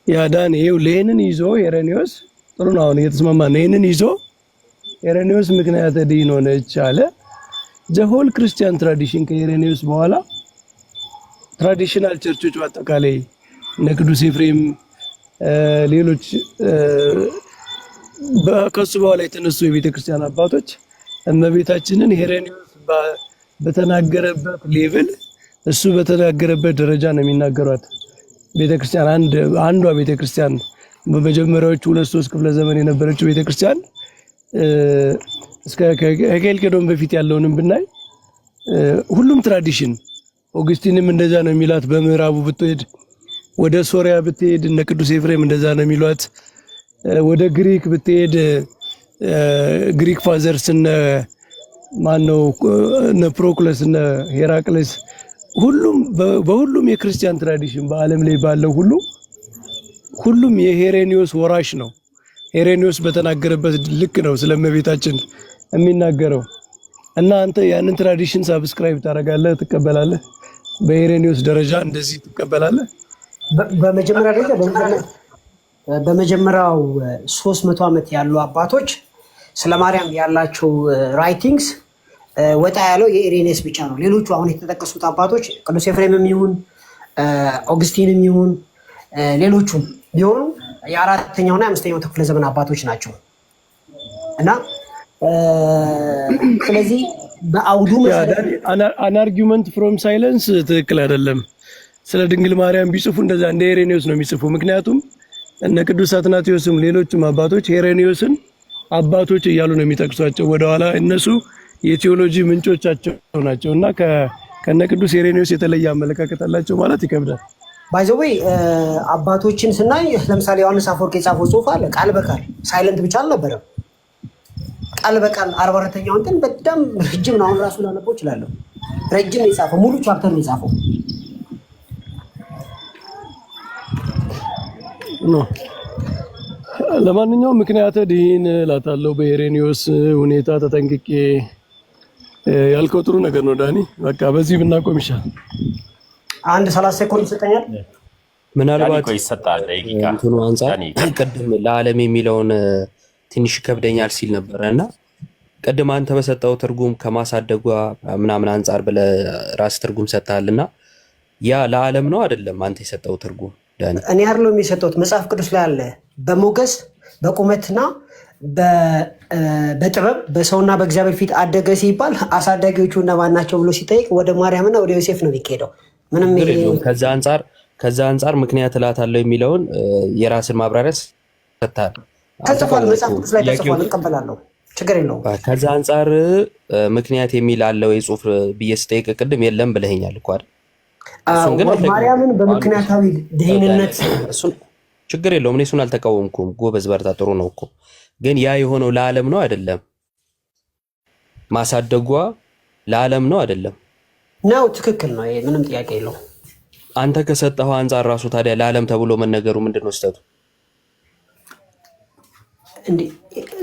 ያ ዳኒ ይሄንን ይዞ ሄሬኒዮስ ጥሩ ነው። አሁን እየተስማማን ነው። ይሄንን ይዞ ሄሬኒዮስ ምክንያተ ድህን ሆነች አለ። ዘሆል ክርስቲያን ትራዲሽን ከሄሬኒዮስ በኋላ ትራዲሽናል ቸርቾች በአጠቃላይ እነ ቅዱስ ኤፍሬም ሌሎች ከሱ በኋላ የተነሱ የቤተክርስቲያን አባቶች እመቤታችንን ሄሬኒዮስ በተናገረበት ሌቭል እሱ በተናገረበት ደረጃ ነው የሚናገሯት። ቤተክርስቲያን አንዷ ቤተክርስቲያን በመጀመሪያዎቹ 2-3 ክፍለ ዘመን የነበረችው ቤተክርስቲያን እስከ ከኬልቄዶን በፊት ያለውንም ብናይ ሁሉም ትራዲሽን ኦግስቲንም እንደዛ ነው የሚላት። በምዕራቡ ብትሄድ ወደ ሶሪያ ብትሄድ እነ ቅዱስ ኤፍሬም እንደዛ ነው የሚሏት። ወደ ግሪክ ብትሄድ ግሪክ ፋዘርስ እነ ማነው እነ ፕሮክለስ እነ ሄራቅለስ በሁሉም የክርስቲያን ትራዲሽን በዓለም ላይ ባለው ሁሉም የሄሬኒዮስ ወራሽ ነው። ሄሬኒዮስ በተናገረበት ልክ ነው ስለእመቤታችን የሚናገረው። እና አንተ ያንን ትራዲሽን ሳብስክራይብ ታደርጋለህ፣ ትቀበላለህ። በሄሬኒዮስ ደረጃ እንደዚህ ትቀበላለህ። በመጀመሪያ ደረጃ በመጀመሪያው 300 ዓመት ያሉ አባቶች ስለ ማርያም ያላቸው ራይቲንግስ ወጣ ያለው የኢሬኔስ ብቻ ነው። ሌሎቹ አሁን የተጠቀሱት አባቶች ቅዱስ ኤፍሬምም ይሁን ኦግስቲንም ይሁን ሌሎቹም ቢሆኑ የአራተኛውና የአምስተኛው ክፍለ ዘመን አባቶች ናቸው እና ስለዚህ በአውዱ አን አርጊመንት ፍሮም ሳይለንስ ትክክል አይደለም። ስለ ድንግል ማርያም ቢጽፉ እንደዛ እንደ ሄሬኔዎስ ነው የሚጽፉ። ምክንያቱም እነ ቅዱስ አትናቴዎስም ሌሎችም አባቶች ሄሬኔዎስን አባቶች እያሉ ነው የሚጠቅሷቸው። ወደኋላ እነሱ የቴዎሎጂ ምንጮቻቸው ናቸው እና ከነ ቅዱስ ሄሬኔዎስ የተለየ አመለካከት አላቸው ማለት ይከብዳል። ባይዘዌ አባቶችን ስናይ ለምሳሌ ዮሐንስ አፈወርቅ የጻፈው ጽሑፍ አለ ቃል በቃል ሳይለንት ብቻ አልነበረም። ቃል በቃል 44ኛውን ግን በጣም ረጅም ነው። አሁን ራሱ ላነበው እችላለሁ። ረጅም ነው የጻፈው፣ ሙሉ ቻፕተር ነው የጻፈው። ለማንኛውም ምክንያተ ድኂን እላታለሁ በሄሬኔዎስ ሁኔታ ተጠንቅቄ። ያልከው ጥሩ ነገር ነው ዳኒ። በቃ በዚህ ብናቆም ይሻላል። አንድ 30 ሴኮንድ ይሰጠኛል። ምናልባት እንትኑ አንፃር ቅድም ለዓለም የሚለውን ትንሽ ከብደኛል ሲል ነበረ እና ቅድም አንተ በሰጠው ትርጉም ከማሳደጓ ምናምን አንፃር ብለህ ራስ ትርጉም ሰጥተሃልና ያ ለዓለም ነው አይደለም? አንተ የሰጠው ትርጉም ዳኒ እኔ አይደለም የሰጠሁት፣ መጽሐፍ ቅዱስ ላይ አለ። በሞገስ በቁመትና በጥበብ በሰውና በእግዚአብሔር ፊት አደገ ሲባል አሳዳጊዎቹ እነማን ናቸው ብሎ ሲጠይቅ ወደ ማርያምና ወደ ዮሴፍ ነው የሚካሄደው። ምንም ከዛ አንፃር ምክንያት እላታለሁ የሚለውን የራስን ማብራሪያ ሰጥተሃል። ተጽፏል፣ መጽሐፍ ቅዱስ ላይ ተጽፏል፣ እቀበላለሁ፣ ችግር የለውም። ከዛ አንፃር ምክንያት የሚል አለው የጽሁፍ ብዬ ስጠይቅ ቅድም የለም ብለኸኛል እኮ አይደል? ማርያምን በምክንያታዊ ድህንነት ችግር የለውም። እኔ እሱን አልተቃወምኩም። ጎበዝ በርታ፣ ጥሩ ነው እኮ። ግን ያ የሆነው ለዓለም ነው አይደለም? ማሳደጓ ለዓለም ነው አይደለም? ነው፣ ትክክል ነው። ይሄ ምንም ጥያቄ የለውም። አንተ ከሰጠኸው አንፃር ራሱ ታዲያ ለዓለም ተብሎ መነገሩ ምንድን ነው ስህተቱ?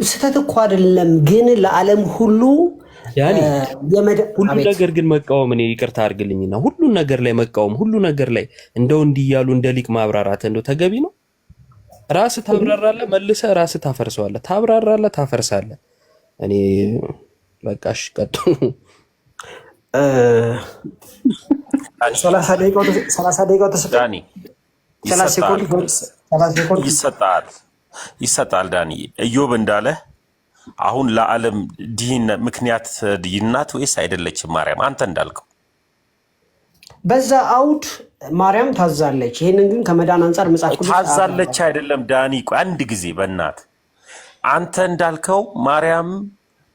ስህተት እኮ አይደለም፣ ግን ለዓለም ሁሉ ሁሉ ነገር ግን መቃወም፣ እኔ ይቅርታ አድርግልኝና ሁሉን ነገር ላይ መቃወም፣ ሁሉ ነገር ላይ እንደው እንዲያሉ እንደ ሊቅ ማብራራት እንደው ተገቢ ነው? ራስህ ታብራራለህ፣ መልሰህ ራስህ ታፈርሰዋለህ፣ ታብራራለህ፣ ታፈርሳለህ። እኔ በቃሽ ቀጡ 30 ደቂቃው ተሰጣኒ ይሰጣል። ዳኒ ኢዮብ እንዳለ አሁን ለዓለም ምክንያት ድህነት ወይስ አይደለችም ማርያም? አንተ እንዳልከው በዛ አውድ ማርያም ታዛለች። ይሄንን ግን ከመዳን አንፃር መጽሐፍ ቅዱስ ታዛለች አይደለም ዳኒ? አንድ ጊዜ በእናት አንተ እንዳልከው ማርያም